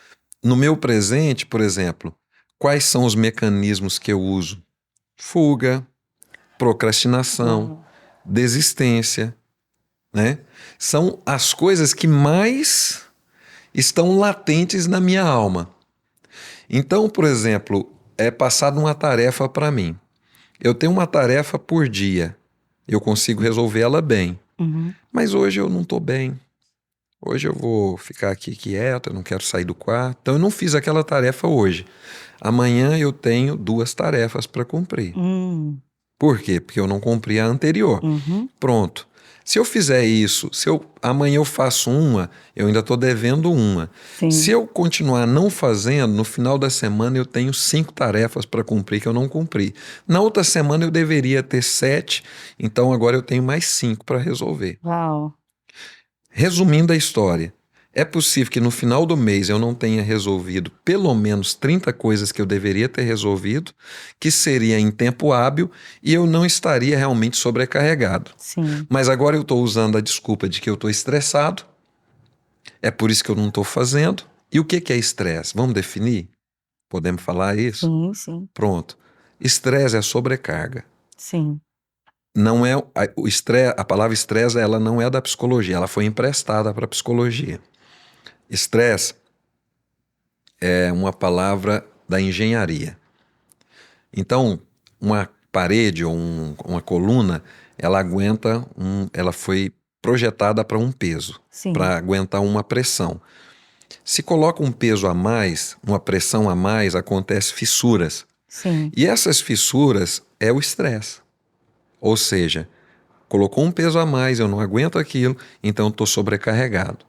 no meu presente, por exemplo, quais são os mecanismos que eu uso? Fuga, procrastinação, desistência, né? São as coisas que mais estão latentes na minha alma. Então, por exemplo, é passada uma tarefa para mim. Eu tenho uma tarefa por dia. Eu consigo resolver ela bem. Uhum. Mas hoje eu não estou bem. Hoje eu vou ficar aqui quieto, eu não quero sair do quarto. Então eu não fiz aquela tarefa hoje. Amanhã eu tenho 2 tarefas para cumprir. Por quê? Porque eu não cumpri a anterior. Uhum. Pronto. Se eu fizer isso, amanhã eu faço uma, eu ainda estou devendo uma. Sim. Se eu continuar não fazendo, no final da semana eu tenho 5 tarefas para cumprir que eu não cumpri. Na outra semana eu deveria ter 7, então agora eu tenho mais 5 para resolver. Uau. Resumindo a história, é possível que no final do mês eu não tenha resolvido pelo menos 30 coisas que eu deveria ter resolvido, que seria em tempo hábil e eu não estaria realmente sobrecarregado. Sim. Mas agora eu estou usando a desculpa de que eu estou estressado, é por isso que eu não estou fazendo. E o que é estresse? Vamos definir? Podemos falar isso? Sim, sim, Pronto. Estresse é sobrecarga. sim. Não é o estresse, a palavra estresse ela não é da psicologia, ela foi emprestada para a psicologia. Estresse é uma palavra da engenharia. Então, uma parede ou uma coluna, ela foi projetada para um peso, Sim. para aguentar uma pressão. Se coloca um peso a mais, uma pressão a mais, acontece fissuras. Sim. E essas fissuras é o estresse. Ou seja, colocou um peso a mais, eu não aguento aquilo, então estou sobrecarregado.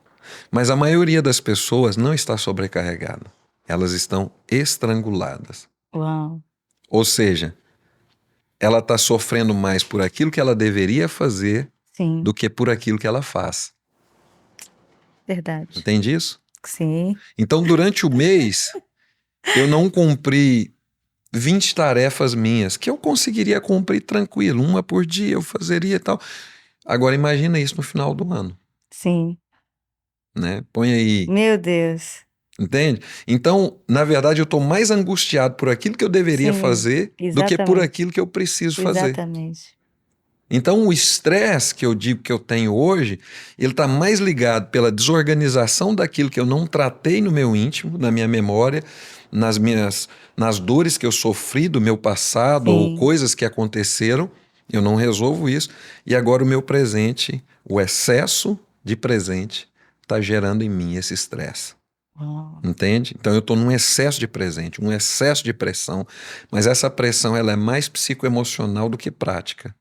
Mas a maioria das pessoas não está sobrecarregada. Elas estão estranguladas. Uau. Ou seja, ela está sofrendo mais por aquilo que ela deveria fazer Sim. do que por aquilo que ela faz. Verdade. Entende isso? Sim. Então, durante o mês, eu não cumpri 20 tarefas minhas, que eu conseguiria cumprir tranquilo, uma por dia eu fazeria e tal. Agora, imagina isso no final do ano, Sim. né? Põe aí, Meu Deus. entende? Então, na verdade, eu estou mais angustiado por aquilo que eu deveria Sim. fazer do que por Exatamente. aquilo que eu preciso fazer. Exatamente. Então, o estresse que eu digo que eu tenho hoje, ele está mais ligado pela desorganização daquilo que eu não tratei no meu íntimo, na minha memória, nas dores que eu sofri do meu passado ou Sim. coisas que aconteceram, eu não resolvo isso. E agora o meu presente, o excesso de presente, está gerando em mim esse estresse. Uau. Entende? Então eu estou num excesso de presente, um excesso de pressão, mas essa pressão ela é mais psicoemocional do que prática.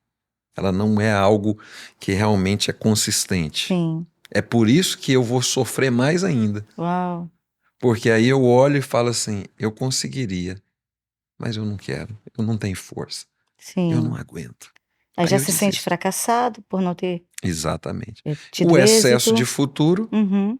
Ela não é algo que realmente é consistente. Sim. É por isso que eu vou sofrer mais ainda. Uau. Porque aí eu olho e falo assim: eu conseguiria, mas eu não quero, eu não tenho força, eu não Sim. aguento. Aí Aí já eu se sente desisto. fracassado por não ter Exatamente. tido O excesso de êxito. futuro Uhum.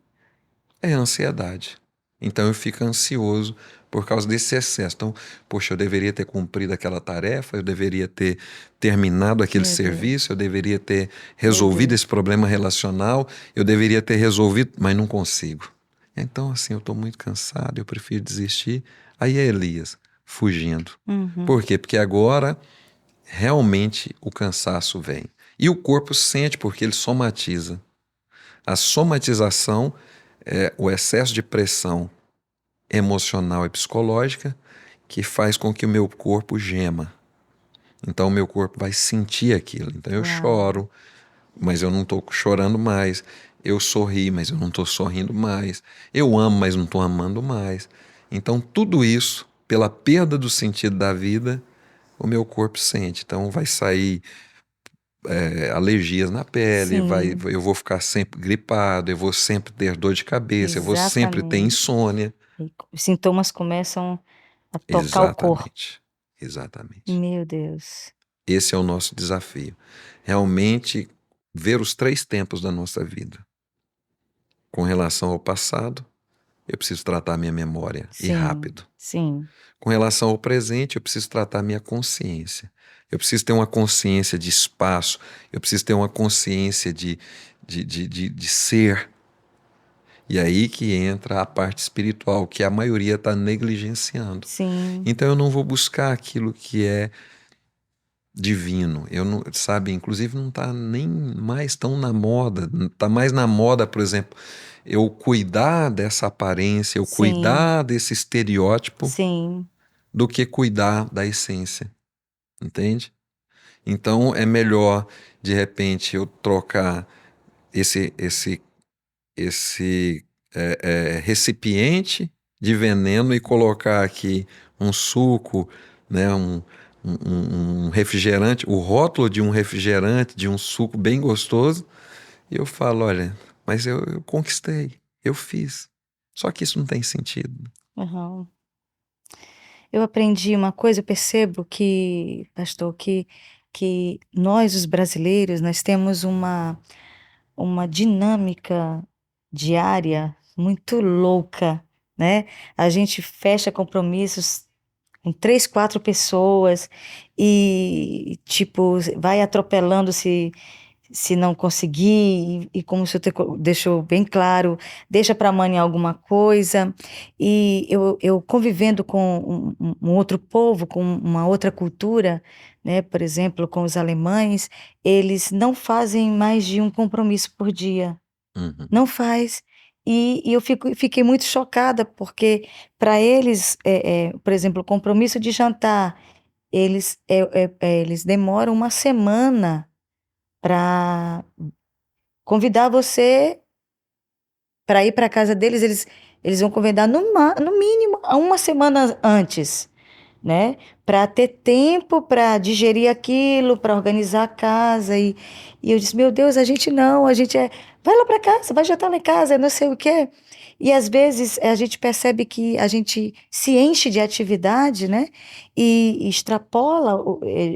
é ansiedade. Então eu fico ansioso por causa desse excesso. Então, poxa, eu deveria ter cumprido aquela tarefa, eu deveria ter terminado aquele Meu serviço, Deus. eu deveria ter Meu resolvido esse Deus. problema relacional, eu deveria ter resolvido, mas não consigo. Então, assim, eu estou muito cansado, eu prefiro desistir. Aí é Elias fugindo. Uhum. Por quê? Porque agora realmente o cansaço vem. E o corpo sente porque ele somatiza. A somatização é o excesso de pressão emocional e psicológica que faz com que o meu corpo gema. Então, o meu corpo vai sentir aquilo. Então, eu Uau. choro, mas eu não estou chorando mais. Eu sorri, mas eu não estou sorrindo mais. Eu amo, mas não estou amando mais. Então, tudo isso, pela perda do sentido da vida, o meu corpo sente. Então, vai sair alergias na pele, Sim. eu vou ficar sempre gripado, eu vou sempre ter dor de cabeça, eu vou sempre ter Exatamente. insônia. E os sintomas começam a tocar o corpo. Exatamente, exatamente. Meu Deus. Esse é o nosso desafio. Realmente ver os três tempos da nossa vida. Com relação ao passado, eu preciso tratar minha memória e Sim. rápido. Sim. Com relação ao presente, eu preciso tratar minha consciência. Eu preciso ter uma consciência de espaço, eu preciso ter uma consciência de ser. E aí que entra a parte espiritual, que a maioria está negligenciando. Sim. Então eu não vou buscar aquilo que é divino. Eu não, sabe, inclusive não está nem mais tão na moda. Está mais na moda, por exemplo, eu cuidar dessa aparência, eu Sim. cuidar desse estereótipo, Sim. do que cuidar da essência, entende? Então é melhor, de repente, eu trocar esse recipiente de veneno e colocar aqui um suco, né, um refrigerante, o rótulo de um refrigerante, de um suco bem gostoso, e eu falo, olha, mas eu conquistei, eu fiz. Só que isso não tem sentido. Aham. Eu aprendi uma coisa, eu percebo que, pastor, que nós, os brasileiros, nós temos uma dinâmica diária muito louca, né? A gente fecha compromissos com 3, 4 pessoas e, tipo, vai atropelando se não conseguir, e como o senhor deixou bem claro, deixa para amanhã alguma coisa. E eu convivendo com um outro povo, com uma outra cultura, né, por exemplo, com os alemães, eles não fazem mais de um compromisso por dia. Uhum. Não faz. E eu fiquei muito chocada, porque para eles, por exemplo, o compromisso de jantar, eles demoram uma semana para convidar você para ir para casa deles, eles vão convidar no mínimo a uma semana antes, né? Para ter tempo para digerir aquilo, para organizar a casa. E eu disse, meu Deus, a gente não, a gente vai lá para casa, vai jantar lá em casa, não sei o quê. E às vezes a gente percebe que a gente se enche de atividade, né? E extrapola,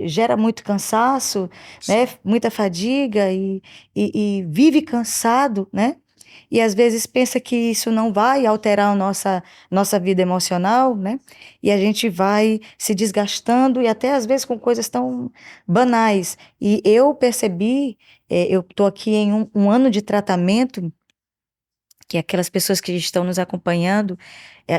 gera muito cansaço, né? Muita fadiga e vive cansado, né? e às vezes pensa que isso não vai alterar a nossa vida emocional, né? E a gente vai se desgastando e até às vezes com coisas tão banais. E eu percebi, eu estou aqui em um ano de tratamento, que aquelas pessoas que estão nos acompanhando,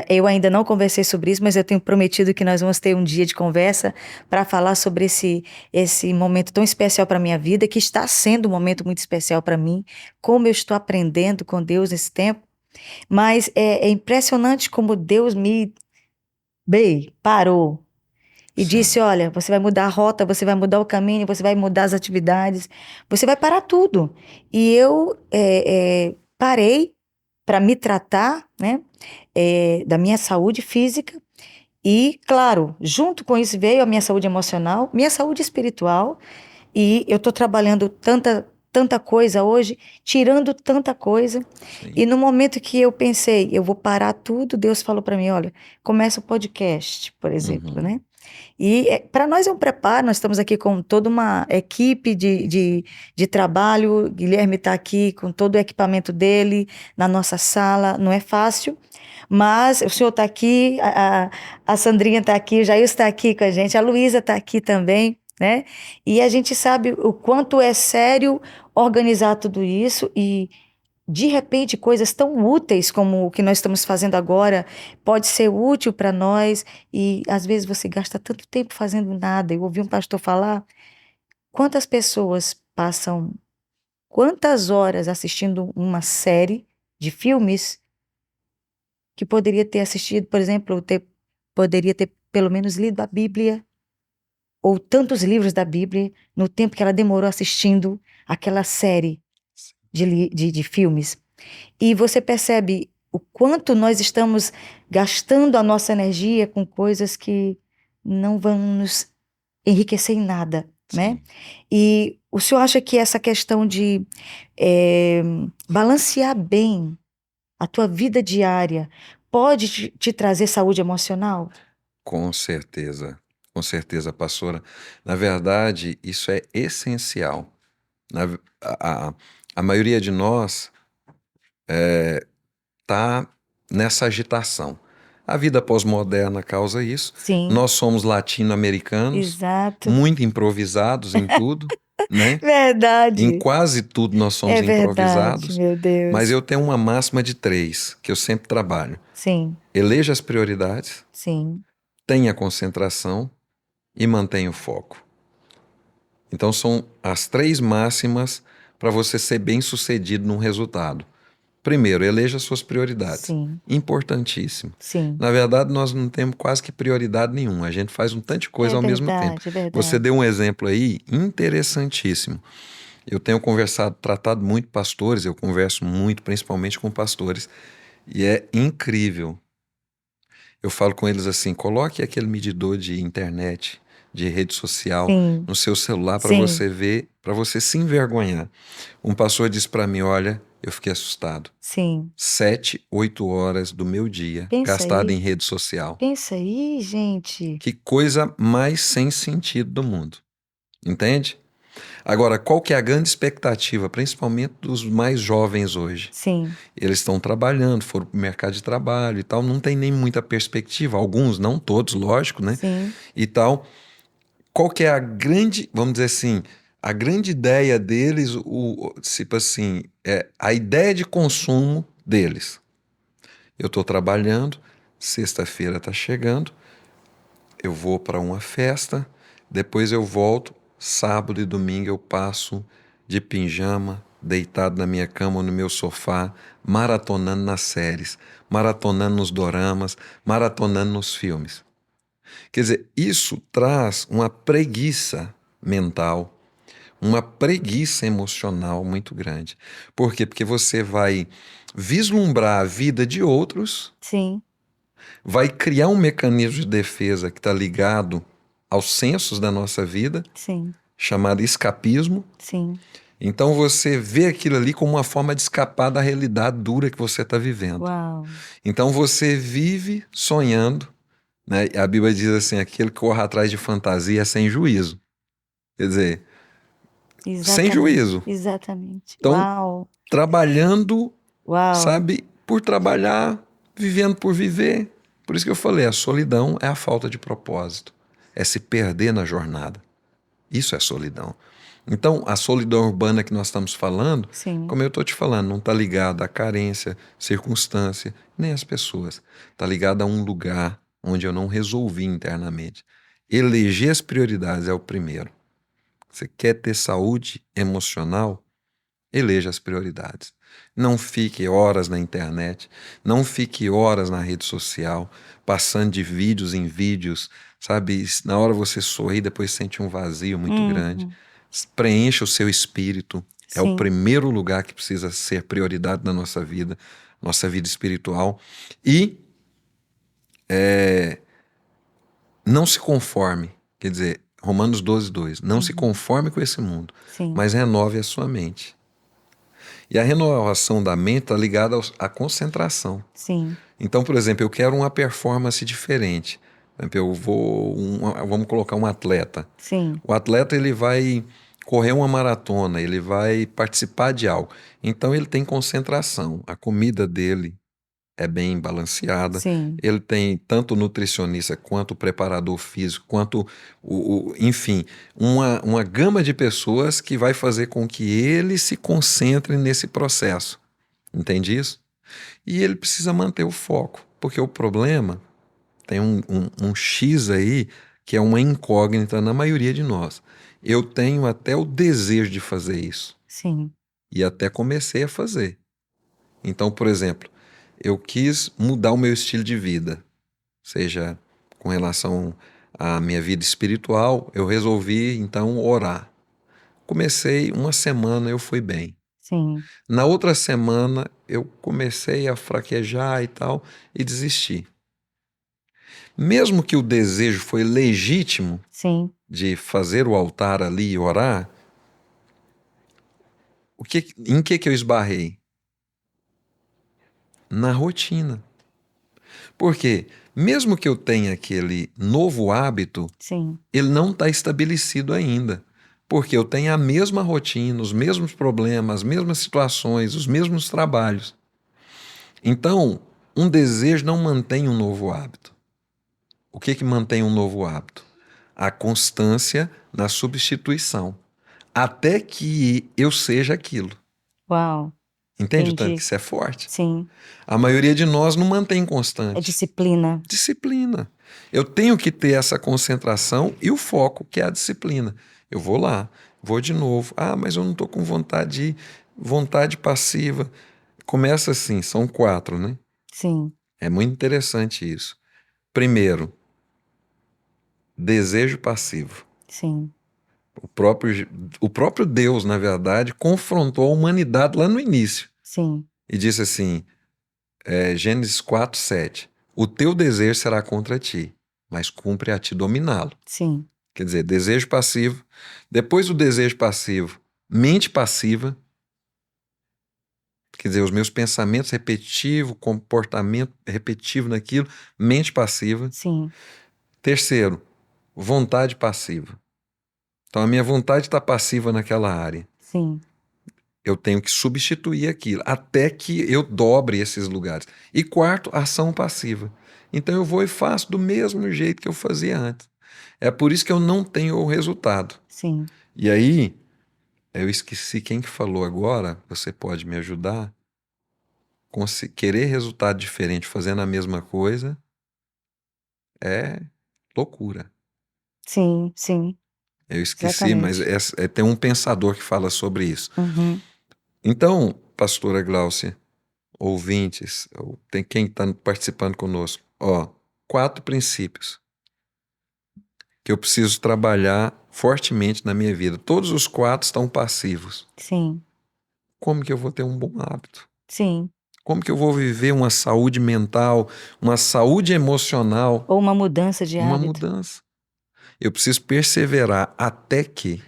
eu ainda não conversei sobre isso, mas eu tenho prometido que nós vamos ter um dia de conversa para falar sobre esse momento tão especial para a minha vida, que está sendo um momento muito especial para mim, como eu estou aprendendo com Deus nesse tempo. Mas é impressionante como Deus parou e Sim. disse: Olha, você vai mudar a rota, você vai mudar o caminho, você vai mudar as atividades, você vai parar tudo. E eu parei para me tratar, né, da minha saúde física. E, claro, junto com isso veio a minha saúde emocional, minha saúde espiritual. E eu estou trabalhando tanta coisa hoje, tirando tanta coisa. Sim. E no momento que eu pensei, eu vou parar tudo, Deus falou para mim: olha, começa o podcast, por exemplo, Uhum. né? E para nós é um preparo, nós estamos aqui com toda uma equipe de trabalho. Guilherme está aqui com todo o equipamento dele na nossa sala, não é fácil, mas o senhor está aqui, a Sandrinha está aqui, o Jair está aqui com a gente, a Luísa está aqui também, né? E a gente sabe o quanto é sério organizar tudo isso e de repente, coisas tão úteis como o que nós estamos fazendo agora pode ser útil para nós e às vezes você gasta tanto tempo fazendo nada. Eu ouvi um pastor falar quantas pessoas passam quantas horas assistindo uma série de filmes que poderia ter assistido, por exemplo, poderia ter pelo menos lido a Bíblia ou tantos livros da Bíblia no tempo que ela demorou assistindo aquela série de filmes. E você percebe o quanto nós estamos gastando a nossa energia com coisas que não vão nos enriquecer em nada, né? Sim. E o senhor acha que essa questão de eh, balancear bem a tua vida diária pode te trazer saúde emocional? Com certeza, pastora. Na verdade, isso é essencial. A, a maioria de nós está nessa agitação. A vida pós-moderna causa isso. Sim, Nós somos latino-americanos, exato. muito improvisados em tudo, né? Em Verdade. quase tudo nós somos É verdade, improvisados, meu mas Deus. eu tenho uma máxima de 3 que eu sempre trabalho. Sim, Eleja as prioridades, sim, tenha concentração e mantenha o foco. Então são as 3 máximas para você ser bem-sucedido num resultado. Primeiro, eleja suas prioridades. sim, Importantíssimo. sim. Na verdade, nós não temos quase que prioridade nenhuma. A gente faz um tanto de coisa ao mesmo tempo. É Você verdade. deu um exemplo aí interessantíssimo. Eu tenho conversado, tratado muito pastores, eu converso muito, principalmente com pastores, e é incrível. Eu falo com eles assim: coloque aquele medidor de internet, de rede social, Sim, no seu celular para sim, você ver, para você se envergonhar. Um pastor disse para mim: olha, eu fiquei assustado. sim. 7, 8 horas do meu dia gastado em rede social. Pensa aí, gente. Que coisa mais sem sentido do mundo. Entende? Agora, qual que é a grande expectativa, principalmente dos mais jovens hoje? Sim, Eles estão trabalhando, foram para o mercado de trabalho e tal, não tem nem muita perspectiva, alguns, não todos, lógico, né? sim, E tal. Qual que é a grande, vamos dizer assim, a grande ideia deles, tipo assim, a ideia de consumo deles? Eu estou trabalhando, sexta-feira está chegando, eu vou para uma festa, depois eu volto, sábado e domingo eu passo de pijama, deitado na minha cama ou no meu sofá, maratonando nas séries, maratonando nos doramas, maratonando nos filmes. Quer dizer, isso traz uma preguiça mental, uma preguiça emocional muito grande. Por quê? Porque você vai vislumbrar a vida de outros, sim, vai criar um mecanismo de defesa que está ligado aos sensos da nossa vida, sim, chamado escapismo. sim. Então você vê aquilo ali como uma forma de escapar da realidade dura que você está vivendo. Uau. Então você vive sonhando, né? A Bíblia diz assim: aquele que corre atrás de fantasia é sem juízo. Quer dizer, sem Exatamente, juízo. exatamente. Então, Uau. trabalhando Uau. sabe? Por trabalhar, vivendo por viver. Por isso que eu falei, a solidão é a falta de propósito. É se perder na jornada. Isso é solidão. Então, a solidão urbana que nós estamos falando, Sim. como eu estou te falando, não está ligada à carência, circunstância, nem às pessoas. Está ligada a um lugar onde eu não resolvi internamente. Eleger as prioridades é o primeiro. Você quer ter saúde emocional? Eleja as prioridades. Não fique horas na internet, não fique horas na rede social, passando de vídeos em vídeos, sabe? Na hora você sorri, depois sente um vazio muito grande. Uhum. Preencha o seu espírito. É o Sim. primeiro lugar que precisa ser prioridade na nossa vida espiritual. E não se conforme, quer dizer, Romanos 12:2, não se Uhum. conforme com esse mundo, Sim. mas renove a sua mente. E a renovação da mente está ligada à concentração. Sim. Então, por exemplo, eu quero uma performance diferente. Por exemplo, vamos colocar um atleta. Sim. O atleta ele vai correr uma maratona, ele vai participar de algo. Então ele tem concentração. A comida dele é bem balanceada. Sim. Ele tem tanto o nutricionista quanto o preparador físico, quanto enfim, uma gama de pessoas que vai fazer com que ele se concentre nesse processo. Entende isso? E ele precisa manter o foco, porque o problema tem um X aí que é uma incógnita na maioria de nós. Eu tenho até o desejo de fazer isso Sim. e até comecei a fazer. Então, por exemplo, eu quis mudar o meu estilo de vida, seja com relação à minha vida espiritual, eu resolvi então orar. Comecei uma semana, eu fui bem. Sim. Na outra semana, eu comecei a fraquejar e tal, e desisti. Mesmo que o desejo foi legítimo Sim. de fazer o altar ali e orar, em que eu esbarrei? Na rotina. Por quê? Mesmo que eu tenha aquele novo hábito, Sim. ele não está estabelecido ainda. Porque eu tenho a mesma rotina, os mesmos problemas, as mesmas situações, os mesmos trabalhos. Então, um desejo não mantém um novo hábito. O que mantém um novo hábito? A constância na substituição, até que eu seja aquilo. Uau. Entende o tanto que Entendi. isso é forte? Sim. A maioria de nós não mantém É constante. disciplina. Disciplina. Eu tenho que ter essa concentração e o foco, que é a disciplina. Eu vou lá, vou de novo. Ah, mas eu não estou com vontade de ir. Vontade passiva. Começa assim, são 4, né? Sim. É muito interessante isso. Primeiro, desejo passivo. Sim. O próprio Deus, na verdade, confrontou a humanidade lá no início Sim. e disse assim, Gênesis 4:7, o teu desejo será contra ti, mas cumpre a ti dominá-lo. Sim. Quer dizer, desejo passivo, depois do desejo passivo, mente passiva, quer dizer, os meus pensamentos repetitivos, comportamento repetitivo naquilo, mente passiva. Sim. Terceiro, vontade passiva. Então a minha vontade está passiva naquela área. Sim. Eu tenho que substituir aquilo, até que eu dobre esses lugares. E quarto, ação passiva. Então eu vou e faço do mesmo jeito que eu fazia antes. É por isso que eu não tenho o resultado. Sim. E aí, eu esqueci quem que falou agora, você pode me ajudar? Querer resultado diferente fazendo a mesma coisa é loucura. Sim. Sim. Eu esqueci, mas Exatamente. tem um pensador que fala sobre isso. Uhum. Então, pastora Gláucia, ouvintes, ou tem quem está participando conosco, 4 princípios que eu preciso trabalhar fortemente na minha vida. Todos os 4 estão passivos. Sim. Como que eu vou ter um bom hábito? Sim. Como que eu vou viver uma saúde mental, uma saúde emocional, Ou uma mudança de uma hábito. mudança? Eu preciso perseverar até que.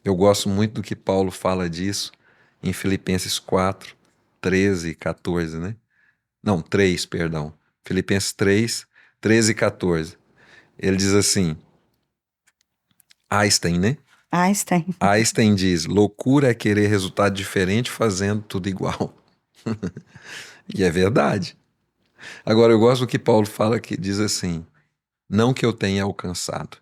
Eu gosto muito do que Paulo fala disso em Filipenses 4, 13 e 14, né? Não, 3, perdão. Filipenses 3, 13 e 14. Ele diz assim, Einstein, né? Einstein. Einstein diz, loucura é querer resultado diferente fazendo tudo igual. E é verdade. Agora, eu gosto do que Paulo fala, que diz assim: não que eu tenha alcançado,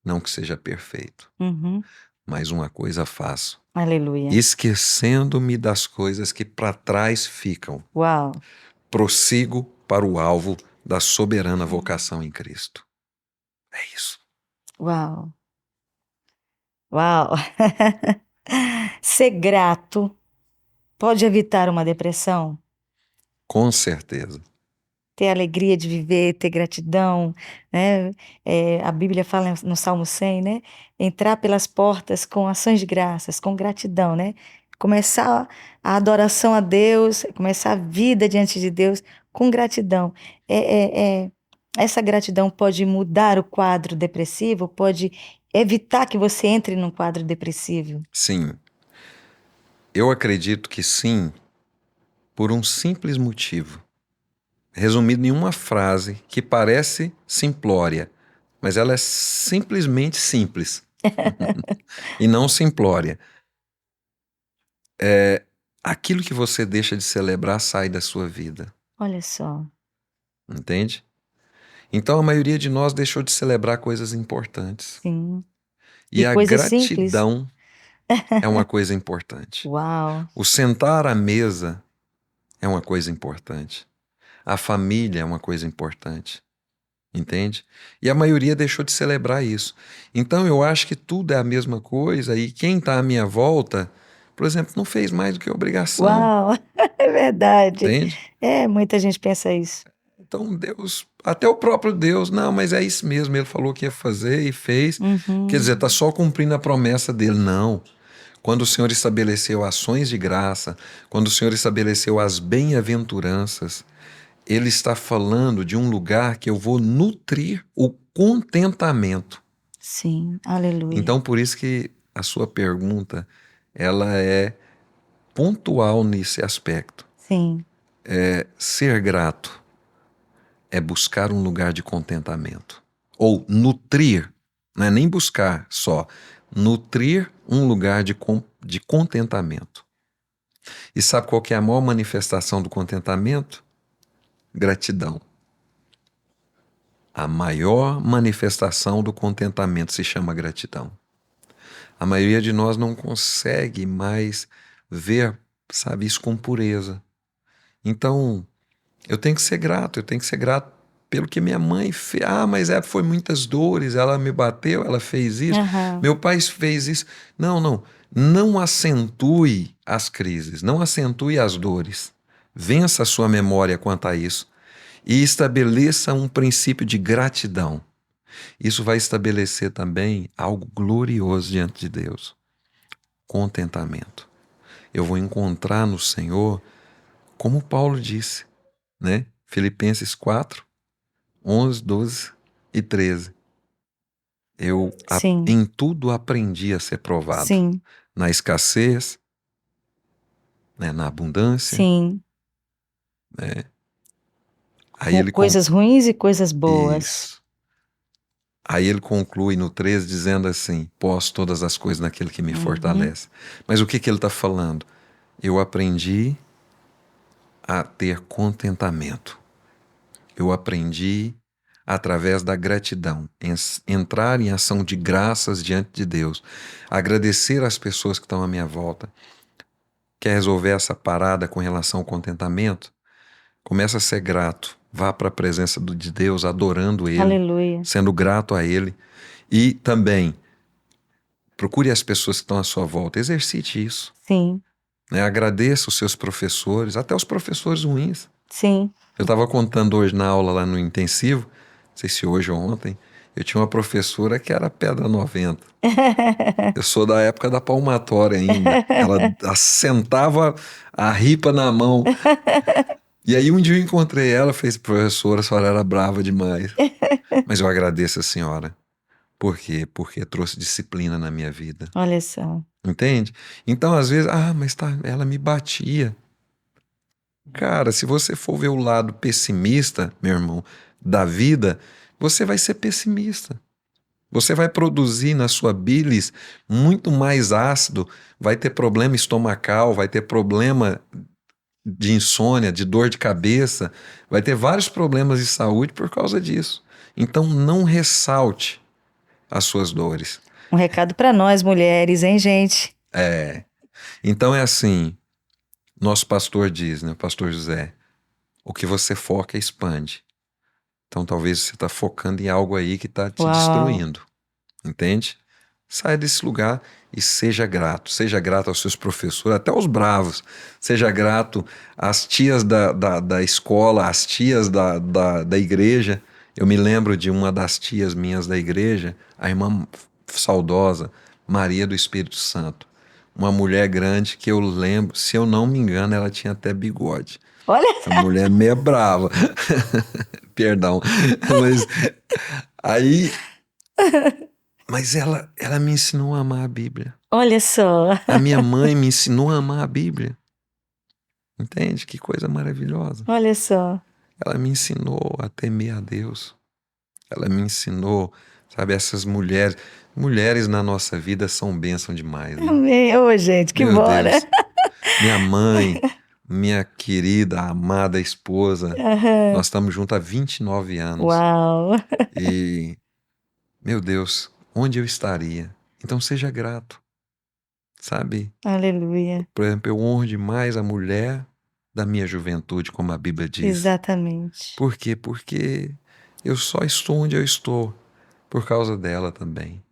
não que seja perfeito, Uhum. mas uma coisa faço, Aleluia. esquecendo-me das coisas que para trás ficam, Uau. prossigo para o alvo da soberana vocação em Cristo. É isso. Uau. Uau. Ser grato pode evitar uma depressão? Com certeza. Ter alegria de viver, ter gratidão, né? A Bíblia fala no Salmo 100, né? Entrar pelas portas com ações de graças, com gratidão, né? Começar a adoração a Deus, começar a vida diante de Deus com gratidão. Essa gratidão pode mudar o quadro depressivo, pode evitar que você entre num quadro depressivo. Sim, eu acredito que sim, por um simples motivo. Resumido em uma frase que parece simplória, mas ela é simplesmente simples e não simplória. Aquilo que você deixa de celebrar sai da sua vida, Olha só. entende? Então a maioria de nós deixou de celebrar coisas importantes. Sim. E E a coisas simples. gratidão é uma coisa importante. Uau. O sentar à mesa é uma coisa importante. A família é uma coisa importante. Entende? E a maioria deixou de celebrar isso. Então eu acho que tudo é a mesma coisa e quem está à minha volta, por exemplo, não fez mais do que obrigação. Uau, é verdade. Entende? Muita gente pensa isso. Então Deus, até o próprio Deus, não, mas é isso mesmo, ele falou que ia fazer e fez. Quer dizer, Uhum. está só cumprindo a promessa dele. Não. Quando o Senhor estabeleceu ações de graça, quando o Senhor estabeleceu as bem-aventuranças, ele está falando de um lugar que eu vou nutrir o contentamento. Sim, aleluia. Então, por isso que a sua pergunta, ela é pontual nesse aspecto. Sim, Ser grato é buscar um lugar de contentamento. Ou nutrir, não é nem buscar só, nutrir um lugar de contentamento. E sabe qual que é a maior manifestação do contentamento? Gratidão. A maior manifestação do contentamento se chama gratidão. A maioria de nós não consegue mais ver, sabe, isso com pureza. Então, eu tenho que ser grato pelo que minha mãe fez. Ah, mas foi muitas dores, ela me bateu, ela fez isso, aham, meu pai fez isso. Não, não. Não acentue as crises, não acentue as dores. Vença a sua memória quanto a isso e estabeleça um princípio de gratidão. Isso vai estabelecer também algo glorioso diante de Deus: contentamento. Eu vou encontrar no Senhor, como Paulo disse, né? Filipenses 4, 11, 12 e 13. sim, Em tudo aprendi a ser provado. sim, Na escassez, né? Na abundância. sim. Né? Aí ele Coisas ruins e coisas boas. Isso. Aí ele conclui no 13 dizendo assim: posso todas as coisas naquele que me Uhum. fortalece. Mas o que ele está falando? Eu aprendi a ter contentamento. Eu aprendi através da gratidão, entrar em ação de graças diante de Deus, agradecer às pessoas que estão à minha volta. Quer resolver essa parada com relação ao contentamento? Começa a ser grato. Vá para a presença de Deus, adorando Ele, Aleluia. sendo grato a Ele. E também procure as pessoas que estão à sua volta. Exercite isso. Sim, Né? Agradeça os seus professores, até os professores ruins. sim. Eu estava contando hoje na aula lá no intensivo, não sei se hoje ou ontem, eu tinha uma professora que era pedra 90. Eu sou da época da palmatória ainda. Ela assentava a ripa na mão. E aí um dia eu encontrei ela, fez: professora, a senhora era brava demais. Mas eu agradeço a senhora. Por quê? Porque trouxe disciplina na minha vida. Olha só. Entende? Então, às vezes, mas tá, ela me batia. Cara, se você for ver o lado pessimista, meu irmão, da vida, você vai ser pessimista. Você vai produzir na sua bilis muito mais ácido, vai ter problema estomacal, vai ter problema de insônia, de dor de cabeça, vai ter vários problemas de saúde por causa disso. Então não ressalte as suas dores. Um recado para nós, mulheres, hein, gente? Então é assim, nosso pastor diz, né, o pastor José, o que você foca expande. Então talvez você está focando em algo aí que está te Uau! destruindo, entende? Saia desse lugar e seja grato aos seus professores, até aos bravos, seja grato às tias da escola, às tias da igreja. Eu me lembro de uma das tias minhas da igreja, a irmã saudosa, Maria do Espírito Santo. Uma mulher grande que eu lembro, se eu não me engano, ela tinha até bigode. Olha, Essa mulher é meio brava. Perdão. Mas aí, mas ela me ensinou a amar a Bíblia. olha só. A minha mãe me ensinou a amar a Bíblia. Entende? Que coisa maravilhosa. Olha só. Ela me ensinou a temer a Deus. Ela me ensinou, sabe, essas mulheres. Mulheres na nossa vida são bênção demais, né? Amém. Ô, gente, que Meu bora. Deus. Minha mãe, minha querida, amada esposa, Aham. nós estamos juntos há 29 anos. Uau. E, meu Deus, onde eu estaria? Então seja grato, sabe? Aleluia. Por exemplo, eu honro demais a mulher da minha juventude, como a Bíblia diz. Exatamente. Por quê? Porque eu só estou onde eu estou por causa dela também,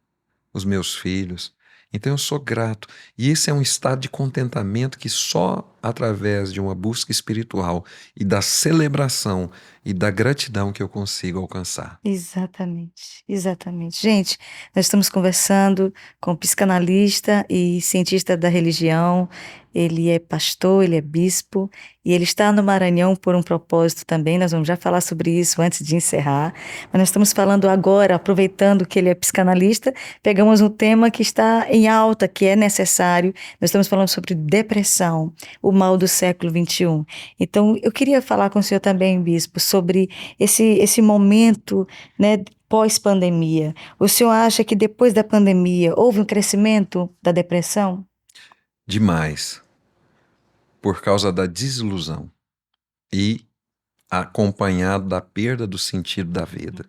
os meus filhos. Então eu sou grato. E esse é um estado de contentamento que só através de uma busca espiritual e da celebração e da gratidão que eu consigo alcançar. Exatamente, exatamente. Gente, nós estamos conversando com um psicanalista e cientista da religião. Ele é pastor, ele é bispo e ele está no Maranhão por um propósito também. Nós vamos já falar sobre isso antes de encerrar. Mas nós estamos falando agora, aproveitando que ele é psicanalista, pegamos um tema que está em alta, que é necessário. Nós estamos falando sobre depressão, o mal do século XXI. Então, eu queria falar com o senhor também, bispo, sobre esse momento, né, pós-pandemia. O senhor acha que depois da pandemia houve um crescimento da depressão? Demais, por causa da desilusão e acompanhado da perda do sentido da vida.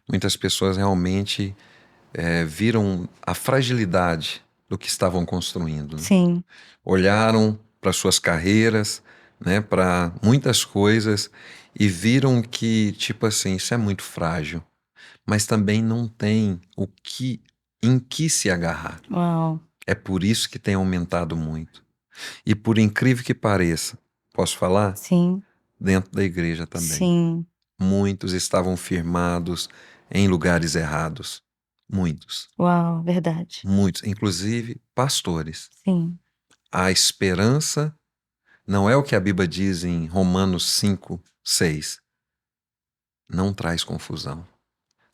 Muitas pessoas realmente viram a fragilidade do que estavam construindo, né? Sim, Olharam para suas carreiras, né, para muitas coisas e viram que, tipo assim, isso é muito frágil, mas também não tem em que se agarrar. uau, É por isso que tem aumentado muito. E por incrível que pareça, posso falar? sim, Dentro da igreja também. sim, Muitos estavam firmados em lugares errados. Muitos. uau, verdade, Muitos, inclusive pastores. sim, A esperança não é o que a Bíblia diz em Romanos 5:6. Não traz confusão.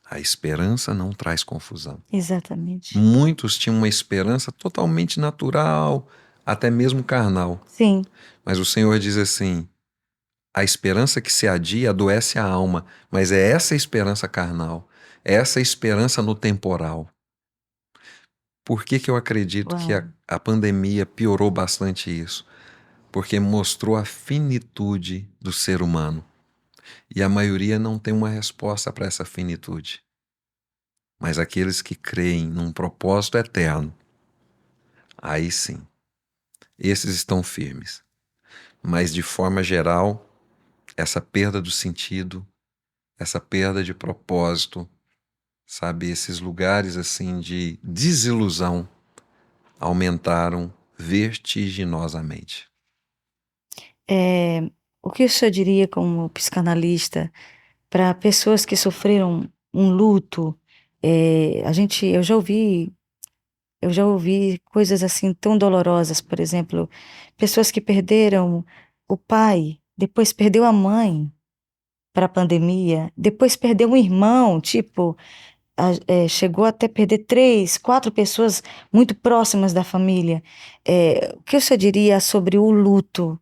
A esperança não traz confusão. exatamente, Muitos tinham uma esperança totalmente natural, até mesmo carnal. sim, Mas o Senhor diz assim: a esperança que se adia adoece a alma, mas é essa esperança carnal, é essa esperança no temporal. Por que que eu acredito que uau, a pandemia piorou bastante isso? Porque mostrou a finitude do ser humano. E a maioria não tem uma resposta para essa finitude. Mas aqueles que creem num propósito eterno, aí sim, esses estão firmes. Mas de forma geral, essa perda do sentido, essa perda de propósito, sabe, esses lugares assim de desilusão aumentaram vertiginosamente. É, o que o senhor diria como psicanalista para pessoas que sofreram um luto? Eu já ouvi coisas assim tão dolorosas, por exemplo, pessoas que perderam o pai, depois perdeu a mãe para a pandemia, depois perdeu um irmão, tipo, chegou até perder três, quatro pessoas muito próximas da família. O que o senhor diria sobre o luto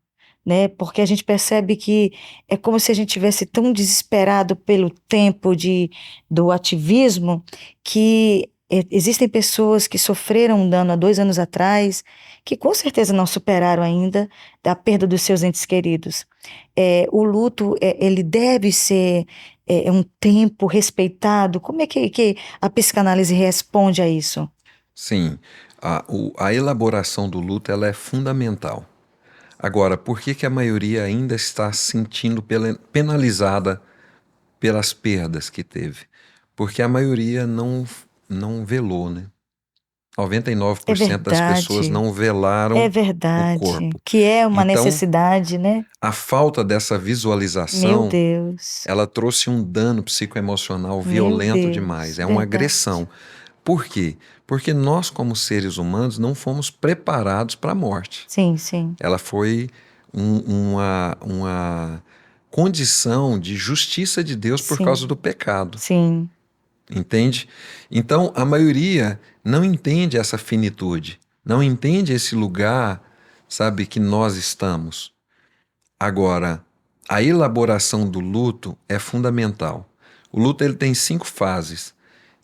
né? Porque a gente percebe que é como se a gente tivesse tão desesperado pelo tempo do ativismo que existem pessoas que sofreram um dano há 2 anos atrás, que com certeza não superaram ainda a perda dos seus entes queridos. O luto, ele deve ser um tempo respeitado. Como é que a psicanálise responde a isso? Sim, a elaboração do luto ela é fundamental. Agora, por que que a maioria ainda está se sentindo penalizada pelas perdas que teve? Porque a maioria não velou, né? É 99% das pessoas verdade, não é velaram o verdade, corpo. que é uma Então, necessidade, né? a falta dessa Meu visualização, Deus, ela trouxe um dano psicoemocional meu violento Deus, demais. É uma verdade. agressão. Por quê? Porque nós, como seres humanos, não fomos preparados para a morte. Sim, sim, Ela foi uma condição de justiça de Deus por causa sim, do pecado, sim, entende? Então, a maioria não entende essa finitude, não entende esse lugar, sabe, que nós estamos. Agora, a elaboração do luto é fundamental. O luto ele tem 5 fases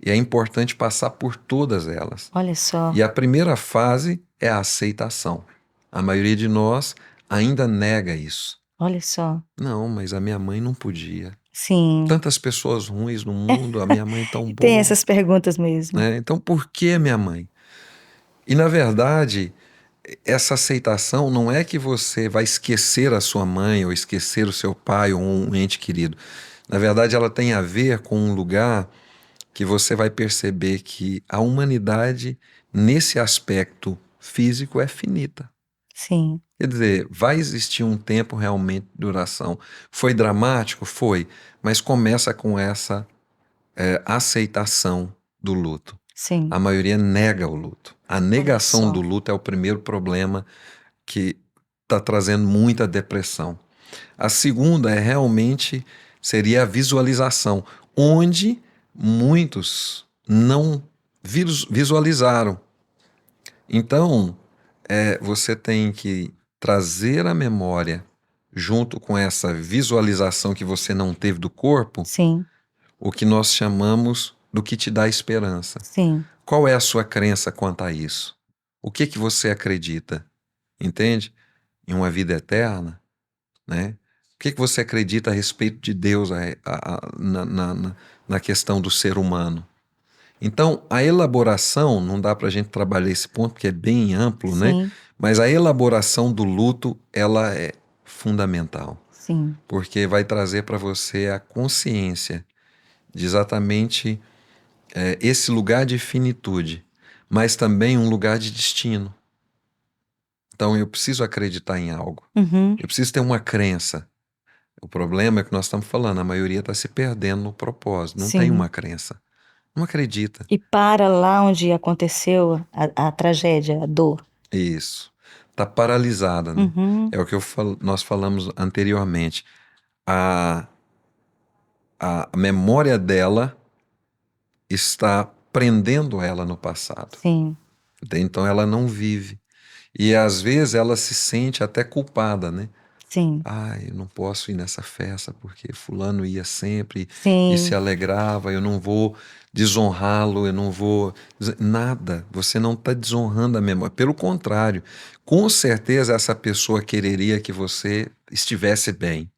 e é importante passar por todas elas. olha só, E a primeira fase é a aceitação. A maioria de nós ainda nega isso. olha só, Não, mas a minha mãe não podia. sim. Tantas pessoas ruins no mundo, a minha mãe tão Tem boa, essas perguntas mesmo. né? Então por que a minha mãe? E na verdade, essa aceitação não é que você vai esquecer a sua mãe ou esquecer o seu pai ou um ente querido. Na verdade, ela tem a ver com um lugar que você vai perceber que a humanidade, nesse aspecto físico, é finita. Sim, Quer dizer, vai existir um tempo realmente de duração. Foi dramático? Foi, mas começa com essa aceitação do luto. A sim, maioria nega o luto. A olha negação do só, luto é o primeiro problema que está trazendo muita depressão. A segunda é realmente seria a visualização, onde muitos não visualizaram. Então, você tem que trazer a memória junto com essa visualização que você não teve do corpo, sim, o que nós chamamos do que te dá esperança. sim, Qual é a sua crença quanto a isso? O que que você acredita? Entende? Em uma vida eterna, né? O que que você acredita a respeito de Deus na questão do ser humano? Então, a elaboração, não dá para a gente trabalhar esse ponto, porque é bem amplo, né? sim, Mas a elaboração do luto, ela é fundamental, sim, porque vai trazer para você a consciência de exatamente esse lugar de finitude, mas também um lugar de destino. Então, eu preciso acreditar em algo, uhum. eu preciso ter uma crença. O problema é que nós estamos falando, a maioria está se perdendo no propósito, não tem uma Sim. crença, não acredita. E para lá onde aconteceu a tragédia, a dor. Isso. Está paralisada, né? Uhum. É o que nós falamos anteriormente. A, a memória dela está prendendo ela no passado. Sim, Então ela não vive. E às vezes ela se sente até culpada, né? sim, Ah, eu não posso ir nessa festa porque fulano ia sempre e se sim, alegrava, eu não vou desonrá-lo, eu não vou... Nada, você não está desonrando a memória. Pelo contrário, com certeza essa pessoa quereria que você estivesse bem.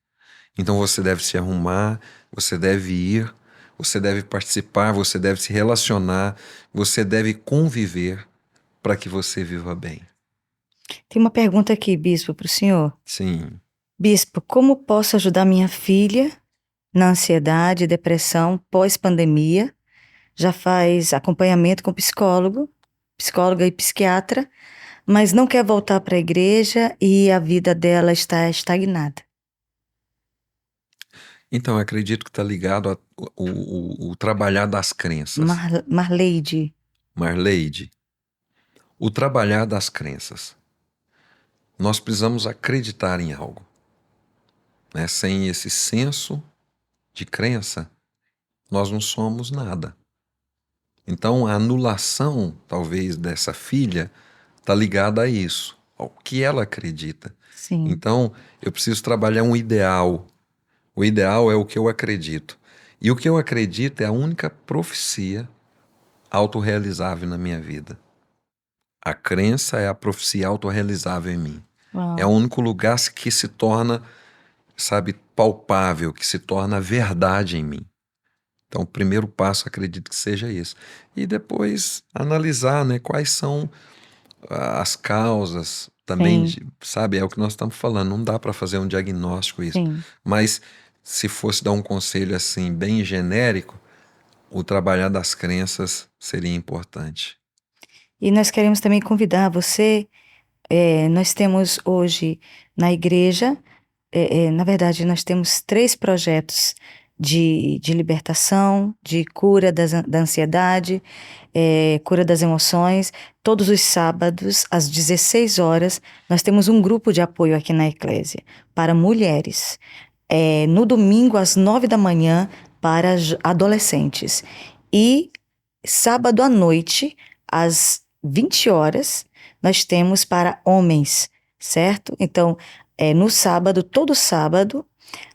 Então você deve se arrumar, você deve ir, você deve participar, você deve se relacionar, você deve conviver para que você viva bem. Tem uma pergunta aqui, bispo, para o senhor. Sim. Bispo, como posso ajudar minha filha na ansiedade e depressão pós-pandemia? Já faz acompanhamento com psicólogo, psicóloga e psiquiatra, mas não quer voltar para a igreja e a vida dela está estagnada. Então, eu acredito que está ligado ao trabalhar das crenças. Marleide. Marleide, o trabalhar das crenças. Nós precisamos acreditar em algo, né? Sem esse senso de crença, nós não somos nada. Então, a anulação, talvez, dessa filha está ligada a isso, ao que ela acredita. Sim. Então, eu preciso trabalhar um ideal. O ideal é o que eu acredito. E o que eu acredito é a única profecia autorrealizável na minha vida. A crença é a profecia autorrealizável em mim. É o Uau. único lugar que se torna, sabe, palpável, que se torna verdade em mim. Então, o primeiro passo, acredito que seja isso. E depois analisar, né, quais são as causas também, Sim, sabe, é o que nós estamos falando, não dá para fazer um diagnóstico isso. sim. Mas se fosse dar um conselho assim, bem genérico, o trabalhar das crenças seria importante. E nós queremos também convidar você. Nós temos hoje na igreja, na verdade, nós temos 3 projetos de libertação, de cura da ansiedade, cura das emoções. Todos os sábados, às 16 horas, nós temos um grupo de apoio aqui na Eclésia para mulheres. No domingo, às 9 da manhã, para adolescentes. E sábado à noite, às 20 horas, nós temos para homens, certo? Então, no sábado, todo sábado,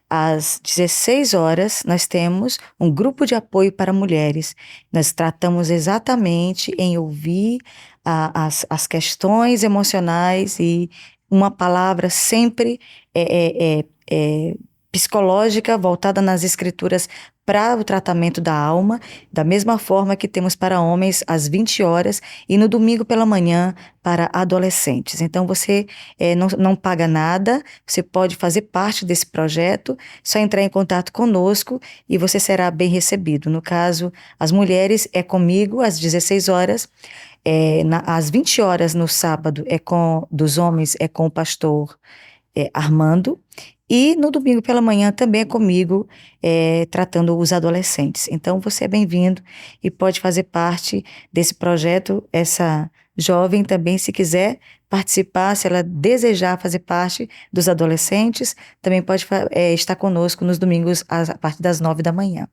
às 16 horas, nós temos um grupo de apoio para mulheres. Nós tratamos exatamente em ouvir as questões emocionais e uma palavra sempre psicológica, voltada nas escrituras para o tratamento da alma, da mesma forma que temos para homens às 20 horas e no domingo pela manhã para adolescentes. Então você não paga nada, você pode fazer parte desse projeto, só entrar em contato conosco e você será bem recebido. No caso, as mulheres é comigo às 16 horas, às 20 horas no sábado dos homens é com o pastor Armando. E no domingo pela manhã também é comigo, tratando os adolescentes. Então você é bem-vindo e pode fazer parte desse projeto. Essa jovem também, se quiser participar, se ela desejar fazer parte dos adolescentes, também pode estar conosco nos domingos a partir das 9 da manhã.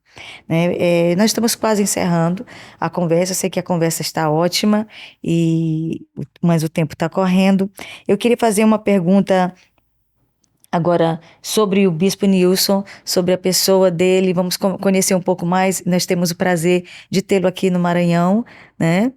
Né? Nós estamos quase encerrando a conversa. Eu sei que a conversa está ótima, mas o tempo está correndo. Eu queria fazer uma pergunta agora, sobre o Bispo Nilson, sobre a pessoa dele, vamos conhecer um pouco mais. Nós temos o prazer de tê-lo aqui no Maranhão, né?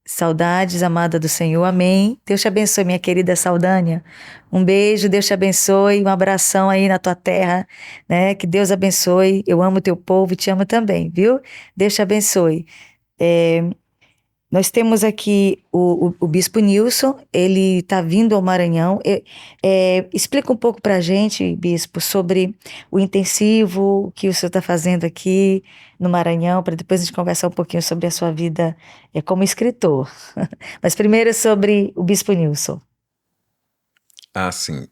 Saudades, amada do Senhor, amém. Deus te abençoe, minha querida Saudânia. Um beijo, Deus te abençoe, um abração aí na tua terra, né? Que Deus abençoe. Eu amo o teu povo e te amo também, viu? Deus te abençoe. Nós temos aqui o Bispo Nilson, ele está vindo ao Maranhão. Explica um pouco para a gente, Bispo, sobre o intensivo que o senhor está fazendo aqui no Maranhão, para depois a gente conversar um pouquinho sobre a sua vida como escritor. Mas primeiro sobre o Bispo Nilson. Ah, sim.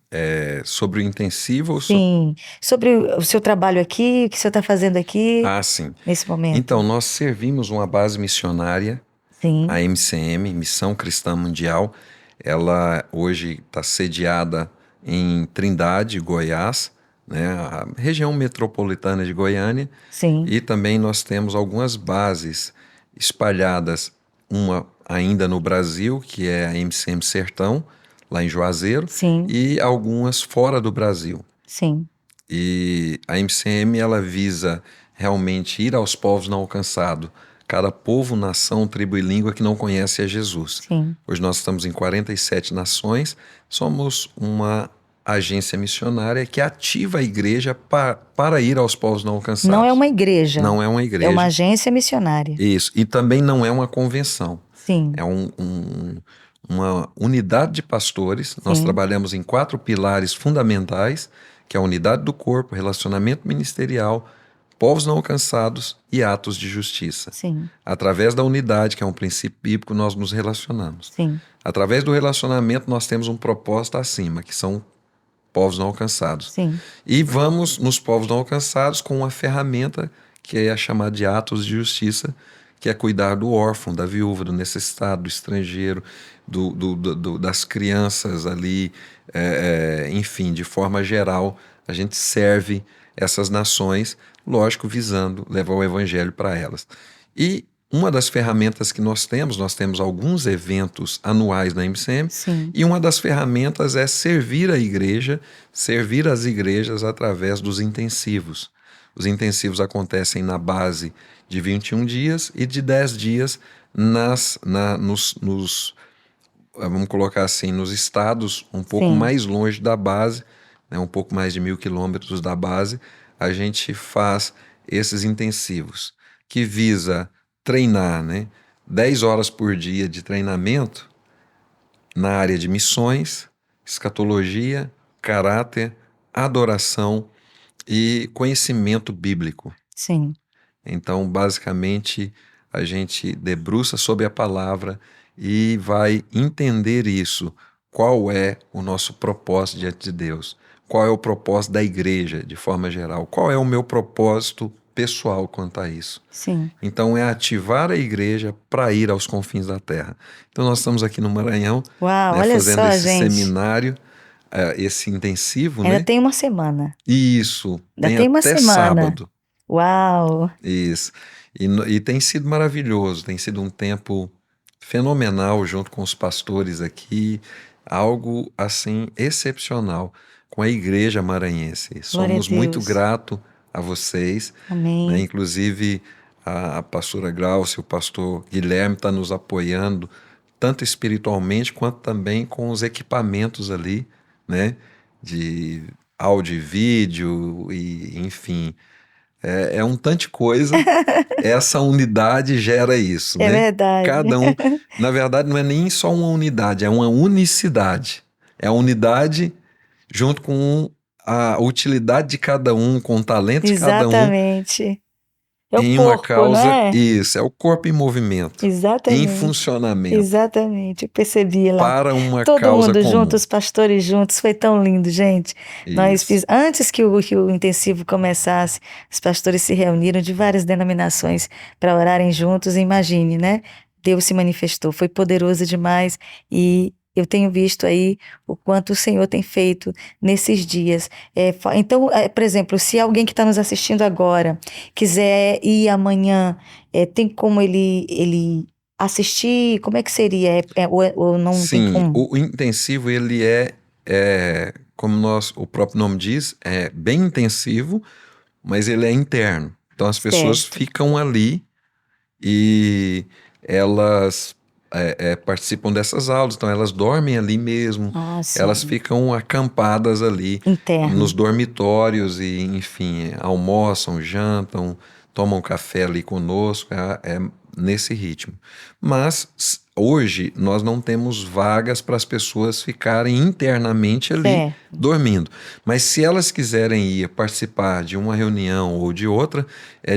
Sobre o intensivo? Sim, sobre o seu trabalho aqui, o que o senhor está fazendo aqui Ah, sim. nesse momento. Então, nós servimos uma base missionária, Sim, a MCM, Missão Cristã Mundial. Ela hoje está sediada em Trindade, Goiás, né, a região metropolitana de Goiânia. sim, E também nós temos algumas bases espalhadas, uma ainda no Brasil, que é a MCM Sertão, lá em Juazeiro, sim, e algumas fora do Brasil. sim, E a MCM, ela visa realmente ir aos povos não alcançados, cada povo, nação, tribo e língua que não conhece a Jesus. sim. Hoje nós estamos em 47 nações, somos uma agência missionária que ativa a igreja para ir aos povos não alcançados. Não é uma igreja. Não é uma É igreja. uma agência missionária. Isso. E também não é uma convenção. Sim, É uma unidade de pastores. Nós sim, trabalhamos em 4 pilares fundamentais, que é a unidade do corpo, relacionamento ministerial, povos não alcançados e atos de justiça. sim, Através da unidade, que é um princípio bíblico, nós nos relacionamos. sim, Através do relacionamento, nós temos um propósito acima, que são povos não alcançados. sim, E vamos nos povos não alcançados com uma ferramenta que é a chamada de atos de justiça, que é cuidar do órfão, da viúva, do necessitado, do estrangeiro, das crianças ali, enfim, de forma geral, a gente serve essas nações, lógico, visando levar o evangelho para elas. E uma das ferramentas que nós temos alguns eventos anuais na MCM, Sim. e uma das ferramentas é servir a igreja, servir as igrejas através dos intensivos. Os intensivos acontecem na base de 21 dias e de 10 dias vamos colocar assim, nos estados um pouco Sim. mais longe da base, né, um pouco mais de 1.000 quilômetros da base, a gente faz esses intensivos, que visa treinar, né, 10 horas por dia de treinamento na área de missões, escatologia, caráter, adoração e conhecimento bíblico. Sim. Então, basicamente, a gente debruça sobre a palavra e vai entender isso. Qual é o nosso propósito diante de Deus? Qual é o propósito da igreja, de forma geral? Qual é o meu propósito pessoal quanto a isso? Sim. Então, é ativar a igreja para ir aos confins da terra. Então, nós estamos aqui no Maranhão, Uau, né, olha fazendo só, esse gente. seminário, esse intensivo, Ainda né? tem uma semana. Isso, Ainda tem tem uma até semana. sábado. Uau. Isso. E tem sido maravilhoso, tem sido um tempo fenomenal junto com os pastores aqui, algo assim excepcional com a igreja maranhense. Glória a Somos muito Deus. gratos a vocês, né? Amém. Inclusive a pastora Glaucia, o pastor Guilherme está nos apoiando, tanto espiritualmente quanto também com os equipamentos ali, né? De áudio e vídeo, e enfim. É um tanto de coisa, essa unidade gera isso, É né? verdade. Cada um, na verdade, não é nem só uma unidade, é uma unicidade. É a unidade junto com a utilidade de cada um, com o talento de cada um, Exatamente. É o em uma corpo, não causa. é? Isso, é o corpo em movimento, em Exatamente. funcionamento, Exatamente. Eu percebi lá. para uma Todo causa mundo junto, comum. os pastores juntos, foi tão lindo, gente. Isso, Antes que o intensivo começasse, os pastores se reuniram de várias denominações para orarem juntos. Imagine, né? Deus se manifestou, foi poderoso demais e eu tenho visto aí o quanto o Senhor tem feito nesses dias. Então, por exemplo, se alguém que está nos assistindo agora quiser ir amanhã, tem como ele assistir? Como é que seria? Ou não tem sim, como? o intensivo ele como o próprio nome diz, é bem intensivo, mas ele é interno. Então as pessoas Certo. ficam ali e elas participam dessas aulas, então elas dormem ali mesmo, Ah, elas sim. ficam acampadas ali nos Interno. dormitórios e, enfim, almoçam, jantam, tomam café ali conosco, é nesse ritmo. Mas hoje nós não temos vagas para as pessoas ficarem internamente ali Certo. dormindo. Mas se elas quiserem ir participar de uma reunião ou de outra,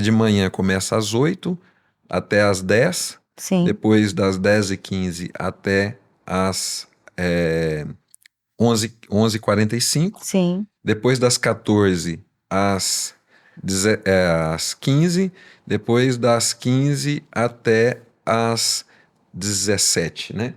de manhã começa às 8 até às 10, Sim. depois das 10h15 até às 11h45, Sim. depois das 14 às 15, depois das 15 até às 17, né?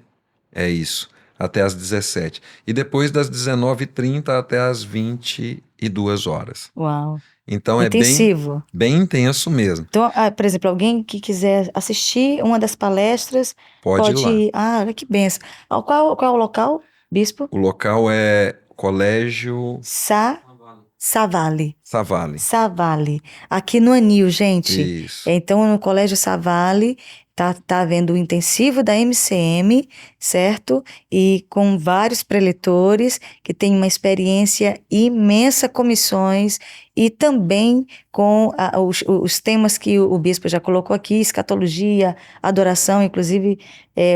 É isso, até às 17. E depois das 19h30 até às 22 horas. Uau. Então é Intensivo. bem intenso mesmo. Então, por exemplo, alguém que quiser assistir uma das palestras, Pode ir pode lá. ir. Ah, olha que benção. Qual é o local, bispo? O local é Colégio Savale. Savale. Savale. Aqui no Anil, gente. Isso. Então, no Colégio Savale, tá havendo o intensivo da MCM, certo? E com vários preletores que têm uma experiência imensa com missões e também com os temas que o bispo já colocou aqui, escatologia, adoração, inclusive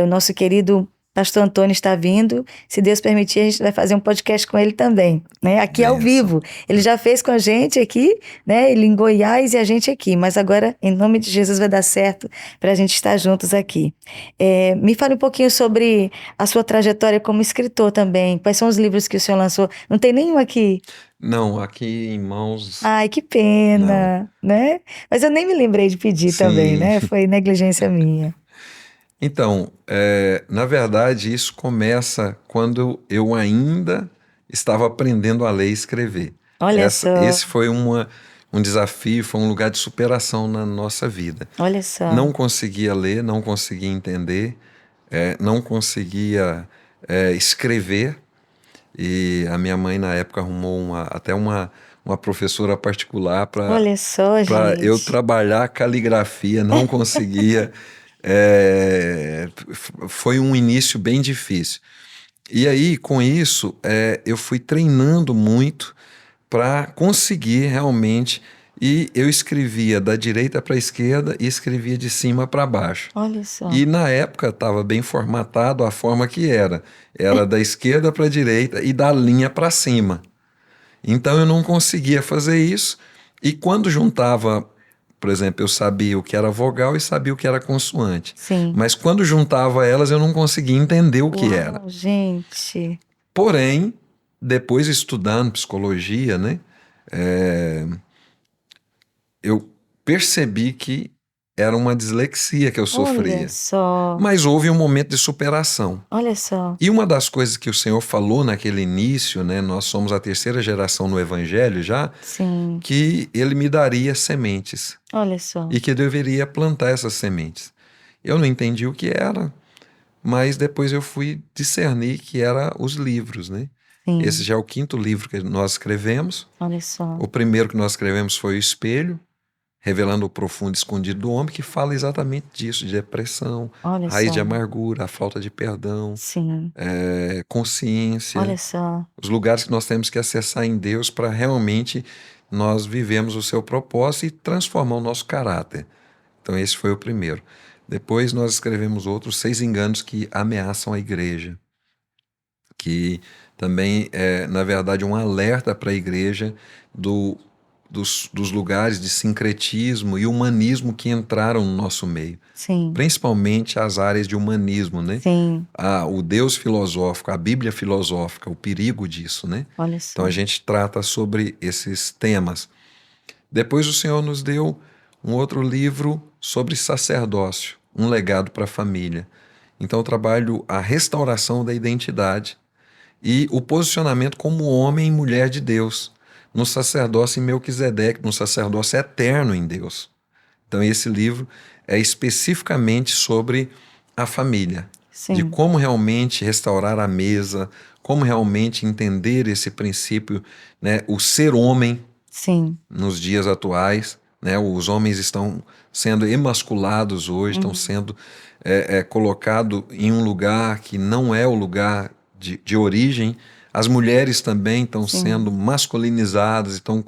o nosso querido Pastor Antônio está vindo. Se Deus permitir, a gente vai fazer um podcast com ele também, né? Aqui ao vivo. Ele já fez com a gente aqui, né? Ele em Goiás e a gente aqui. Mas agora, em nome de Jesus, vai dar certo para a gente estar juntos aqui. Me fale um pouquinho sobre a sua trajetória como escritor também. Quais são os livros que o senhor lançou? Não tem nenhum aqui? Não, aqui em mãos. Ai, que pena, né? Mas eu nem me lembrei de pedir também, Sim. né? Foi negligência minha. Então, na verdade, isso começa quando eu ainda estava aprendendo a ler e escrever. Olha só. Esse foi um um desafio, foi um lugar de superação na nossa vida. Olha só. Não conseguia ler, não conseguia entender, não conseguia escrever. E a minha mãe, na época, arrumou até uma professora particular Olha só, para eu gente. trabalhar a caligrafia, não conseguia. Foi um início bem difícil. E aí, com isso, eu fui treinando muito para conseguir realmente. E eu escrevia da direita para a esquerda e escrevia de cima para baixo. Olha só. E na época estava bem formatado a forma que era. Era da esquerda para a direita e da linha para cima. Então eu não conseguia fazer isso. E quando juntava, por exemplo, eu sabia o que era vogal e sabia o que era consoante. Sim. Mas quando juntava elas, eu não conseguia entender o que era. Gente. Porém, depois estudando psicologia, né, eu percebi que era uma dislexia que eu sofria. Olha só. Mas houve um momento de superação. Olha só. E uma das coisas que o Senhor falou naquele início, né, nós somos a terceira geração no Evangelho já, Sim. que Ele me daria sementes Olha só. e que eu deveria plantar essas sementes. Eu não entendi o que era, mas depois eu fui discernir que era os livros, né? Sim. Esse já é o 5º livro que nós escrevemos. Olha só. O primeiro que nós escrevemos foi o Espelho, revelando o profundo escondido do homem, que fala exatamente disso, de depressão, Olha raiz só. de amargura, a falta de perdão, Sim. consciência, Olha só. os lugares que nós temos que acessar em Deus para realmente nós vivemos o seu propósito e transformar o nosso caráter. Então esse foi o primeiro. Depois nós escrevemos outros 6 enganos que ameaçam a igreja, que também é, na verdade, um alerta para a igreja dos lugares de sincretismo e humanismo que entraram no nosso meio. Sim. Principalmente as áreas de humanismo, né? Sim. O Deus filosófico, a Bíblia filosófica, o perigo disso, né? Olha só. Então a gente trata sobre esses temas. Depois o Senhor nos deu um outro livro sobre sacerdócio, um legado para a família. Então eu trabalho a restauração da identidade e o posicionamento como homem e mulher de Deus, no sacerdócio em Melquisedeque, no sacerdócio eterno em Deus. Então esse livro é especificamente sobre a família, Sim. de como realmente restaurar a mesa, como realmente entender esse princípio, né, o ser homem. Sim. Nos dias atuais, né, os homens estão sendo emasculados hoje, estão sendo colocados em um lugar que não é o lugar de origem. As mulheres também estão Sim. sendo masculinizadas, estão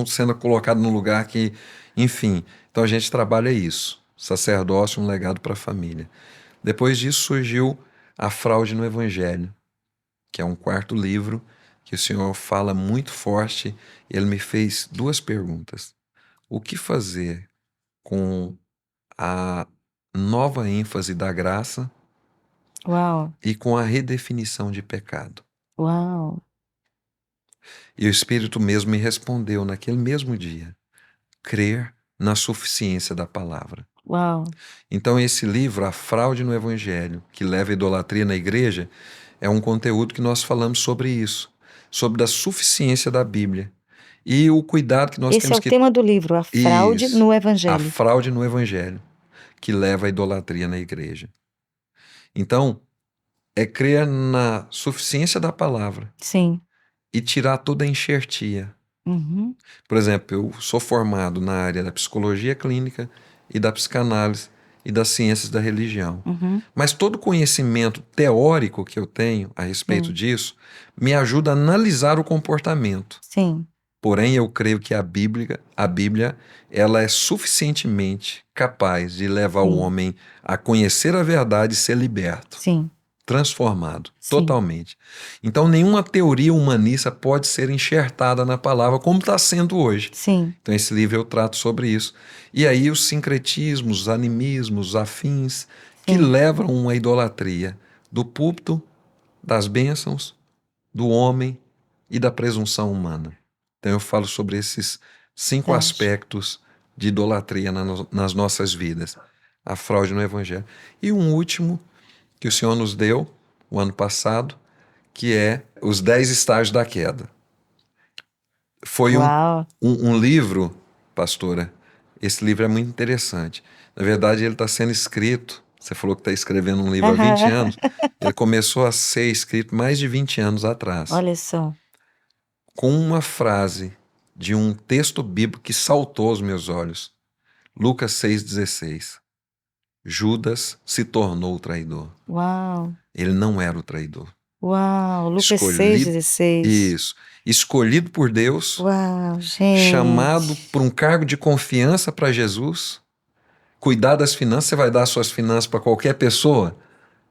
sendo colocadas num lugar que, enfim. Então a gente trabalha isso, sacerdócio, um legado para a família. Depois disso surgiu A Fraude no Evangelho, que é um 4º livro que o Senhor fala muito forte. Ele me fez 2 perguntas. O que fazer com a nova ênfase da graça Uau. e com a redefinição de pecado? Uau. E o Espírito mesmo me respondeu naquele mesmo dia: crer na suficiência da palavra. Uau. Então esse livro, A Fraude no Evangelho, que leva à idolatria na igreja, é um conteúdo que nós falamos sobre isso, sobre a suficiência da Bíblia e o cuidado que nós Esse temos é o tema do livro, A Fraude Isso, no a Evangelho. fraude no Evangelho, que leva à idolatria na igreja. Então, é crer na suficiência da palavra Sim. e tirar toda a enxertia. Uhum. Por exemplo, eu sou formado na área da psicologia clínica e da psicanálise e das ciências da religião. Uhum. Mas todo conhecimento teórico que eu tenho a respeito disso me ajuda a analisar o comportamento. Sim. Porém, eu creio que a Bíblia, ela é suficientemente capaz de levar o homem a conhecer a verdade e ser liberto, Sim. transformado, Sim. totalmente. Então, nenhuma teoria humanista pode ser enxertada na palavra como está sendo hoje. Sim. Então, esse livro eu trato sobre isso. E aí, os sincretismos, os animismos, os afins, que levam à idolatria do púlpito, das bênçãos, do homem e da presunção humana. Então eu falo sobre esses 5 aspectos de idolatria nas nossas vidas. A fraude no Evangelho. E um último que o Senhor nos deu o ano passado, que é os 10 estágios da queda. Foi Uau. um livro, pastora. Esse livro é muito interessante. Na verdade, ele está sendo escrito. Você falou que está escrevendo um livro há 20 Aham. anos. Ele começou a ser escrito mais de 20 anos atrás, Olha só. com uma frase de um texto bíblico que saltou aos meus olhos. Lucas 6,16. Judas se tornou o traidor. Uau. Ele não era o traidor. Uau. Lucas Escolhido, 6,16. isso, escolhido por Deus, Uau, chamado gente. por um cargo de confiança para Jesus. Cuidar das finanças, você vai dar suas finanças para qualquer pessoa?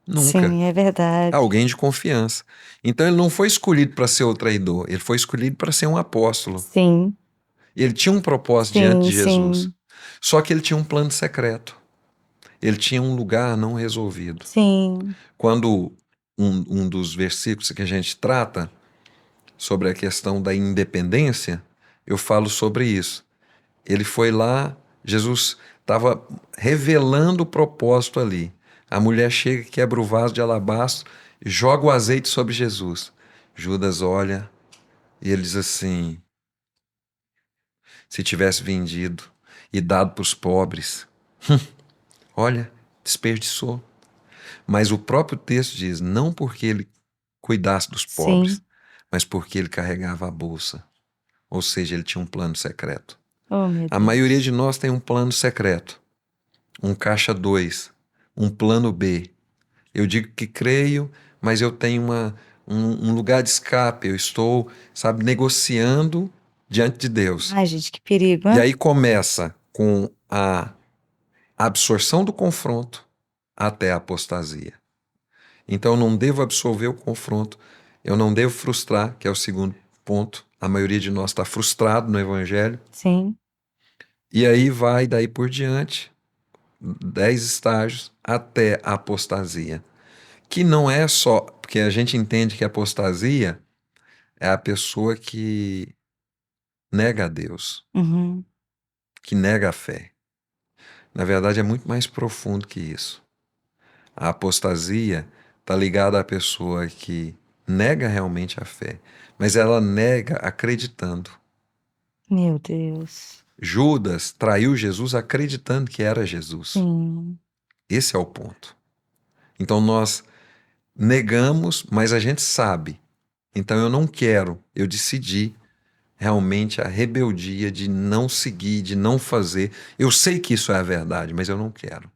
Nunca. Sim, é verdade. Alguém de confiança. Então ele não foi escolhido para ser o traidor, ele foi escolhido para ser um apóstolo. Sim, Ele tinha um propósito diante sim, de Jesus. sim, Só que ele tinha um plano secreto. Ele tinha um lugar não resolvido. sim. Quando um dos versículos que a gente trata sobre a questão da independência, eu falo sobre isso. Ele foi lá, Jesus estava revelando o propósito ali. A mulher chega, quebra o vaso de alabastro, joga o azeite sobre Jesus. Judas olha e ele diz assim: se tivesse vendido e dado para os pobres, olha, desperdiçou. Mas o próprio texto diz: não porque ele cuidasse dos pobres, Sim. mas porque ele carregava a bolsa. Ou seja, ele tinha um plano secreto. Oh, meu A maioria Deus. de nós tem um plano secreto, um caixa 2, um plano B. Eu digo que creio, mas eu tenho um lugar de escape. Eu estou, sabe, negociando diante de Deus. Ai, gente, que perigo, E hein? aí começa com a absorção do confronto até a apostasia. Então eu não devo absorver o confronto, eu não devo frustrar, que é o segundo ponto. A maioria de nós está frustrado no evangelho. Sim. E aí vai daí por diante, 10 estágios até a apostasia. Que não é só, porque a gente entende que a apostasia é a pessoa que nega a Deus, Uhum. que nega a fé. Na verdade, é muito mais profundo que isso. A apostasia está ligada à pessoa que nega realmente a fé, mas ela nega acreditando. Meu Deus. Judas traiu Jesus acreditando que era Jesus. Sim. Esse é o ponto. Então nós negamos, mas a gente sabe. Então eu não quero, eu decidi realmente a rebeldia de não seguir, de não fazer. Eu sei que isso é a verdade, mas eu não quero.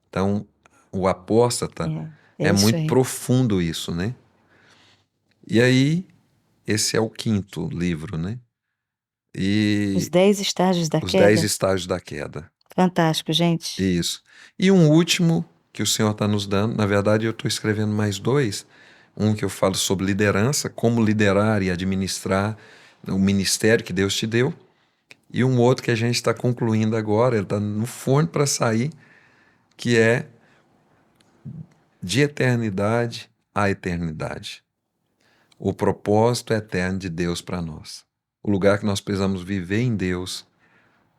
Então o apóstata É é isso muito aí. profundo isso, né? E aí, esse é o quinto livro, né? Os E 10 estágios da os 10 queda. estágios da queda. Fantástico, gente. Isso. E um último que o Senhor está nos dando, na verdade eu estou escrevendo mais dois. Um que eu falo sobre liderança, como liderar e administrar o ministério que Deus te deu. E um outro que a gente está concluindo agora, ele está no forno para sair, que é de eternidade a eternidade. O propósito eterno de Deus para nós. O lugar que nós precisamos viver em Deus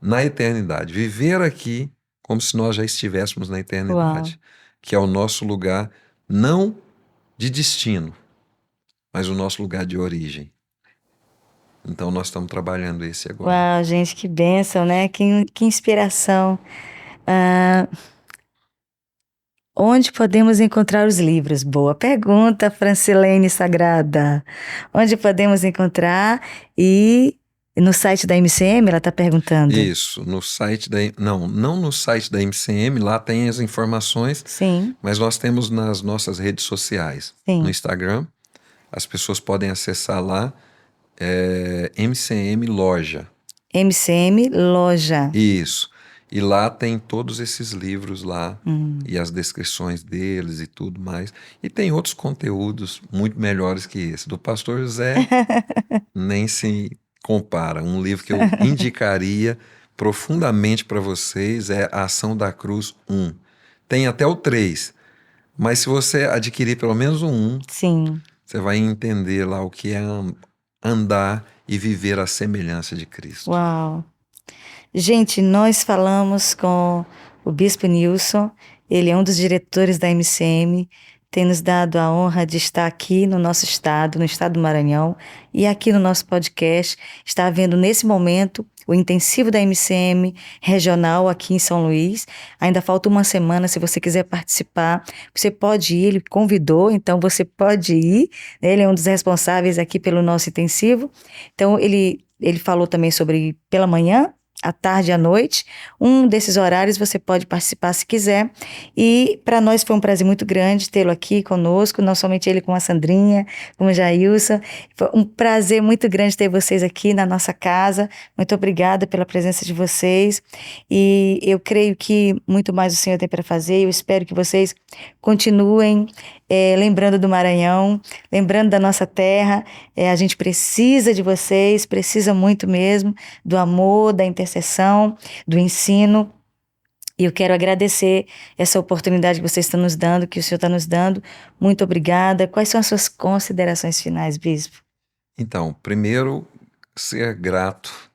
na eternidade. Viver aqui como se nós já estivéssemos na Uau. eternidade, que é o nosso lugar não de destino, mas o nosso lugar de origem. Então nós estamos trabalhando esse agora. Uau, gente, que bênção, né? Que inspiração. Ah, onde podemos encontrar os livros? Boa pergunta, Francilene Sagrada. Onde podemos encontrar? E no site da MCM, ela está perguntando. Isso, no site da. Não no site da MCM, lá tem as informações, Sim, mas nós temos nas nossas redes sociais. No sim. Instagram, as pessoas podem acessar lá, MCM Loja. MCM Loja. Isso. E lá tem todos esses livros lá Hum. e as descrições deles e tudo mais. E tem outros conteúdos muito melhores que esse. Do Pastor José nem se compara. Um livro que eu indicaria profundamente para vocês é A Ação da Cruz 1. Tem até o 3, mas se você adquirir pelo menos o 1, Sim. você vai entender lá o que é andar e viver a semelhança de Cristo. Uau. Gente, nós falamos com o Bispo Nilson, ele é um dos diretores da MCM, tem nos dado a honra de estar aqui no nosso estado, no estado do Maranhão, e aqui no nosso podcast. Está havendo nesse momento o intensivo da MCM regional aqui em São Luís. Ainda falta uma semana, se você quiser participar, você pode ir, ele convidou, então você pode ir. Ele é um dos responsáveis aqui pelo nosso intensivo. Então ele falou também sobre pela manhã, à tarde e à noite. Um desses horários você pode participar se quiser. E para nós foi um prazer muito grande tê-lo aqui conosco, não somente ele com a Sandrinha, com o Jailson. Foi um prazer muito grande ter vocês aqui na nossa casa. Muito obrigada pela presença de vocês. E eu creio que muito mais o Senhor tem para fazer. Eu espero que vocês continuem lembrando do Maranhão, lembrando da nossa terra. A gente precisa de vocês, precisa muito mesmo do amor, da intercessão, do ensino. E eu quero agradecer essa oportunidade que vocês estão nos dando, que o Senhor está nos dando. Muito obrigada. Quais são as suas considerações finais, Bispo? Então, primeiro, ser grato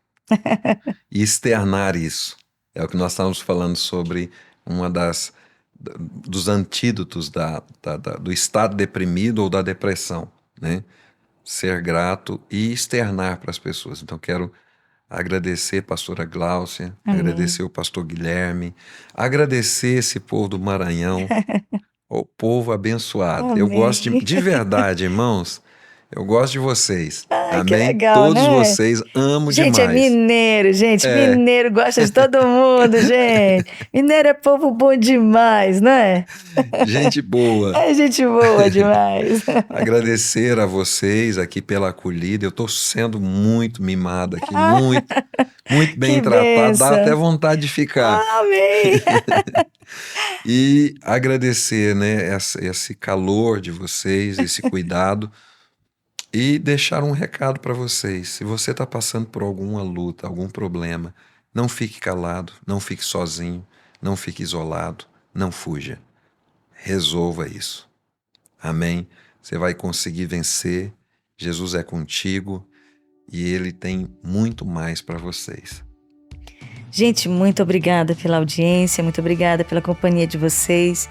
e externar isso. É o que nós estávamos falando sobre dos antídotos do estado deprimido ou da depressão, né? Ser grato e externar para as pessoas. Então, quero agradecer a pastora Gláucia, Amém. Agradecer o pastor Guilherme, agradecer esse povo do Maranhão, o povo abençoado. Amém. Eu gosto de verdade, irmãos, eu gosto de vocês. Ai, amém? Que legal, Todos né? vocês, amo gente, demais. Gente, é mineiro, gente. Mineiro gosta de todo mundo, gente. Mineiro é povo bom demais, não é? Gente boa. É gente boa demais. Agradecer a vocês aqui pela acolhida. Eu estou sendo muito mimado aqui, muito bem tratado. Benção. Dá até vontade de ficar. Amém. E agradecer, né, esse calor de vocês, esse cuidado. E deixar um recado para vocês. Se você está passando por alguma luta, algum problema, não fique calado, não fique sozinho, não fique isolado, não fuja. Resolva isso. Amém? Você vai conseguir vencer. Jesus é contigo e Ele tem muito mais para vocês. Gente, muito obrigada pela audiência, muito obrigada pela companhia de vocês.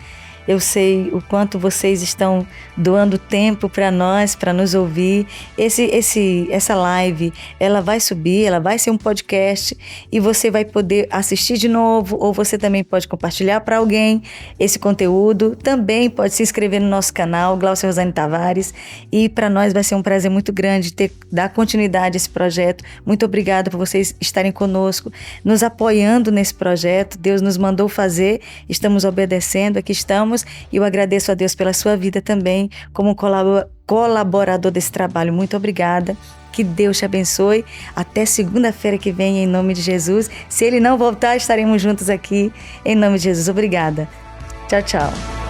Eu sei o quanto vocês estão doando tempo para nós, para nos ouvir. Essa live, ela vai subir, ela vai ser um podcast e você vai poder assistir de novo, ou você também pode compartilhar para alguém esse conteúdo. Também pode se inscrever no nosso canal, Gláucia Rosane Tavares. E para nós vai ser um prazer muito grande dar continuidade a esse projeto. Muito obrigada por vocês estarem conosco, nos apoiando nesse projeto. Deus nos mandou fazer, estamos obedecendo, aqui estamos. E eu agradeço a Deus pela sua vida também, como colaborador desse trabalho. Muito obrigada. Que Deus te abençoe. Até segunda-feira que vem, em nome de Jesus. Se Ele não voltar, estaremos juntos aqui, em nome de Jesus. Obrigada. Tchau, tchau.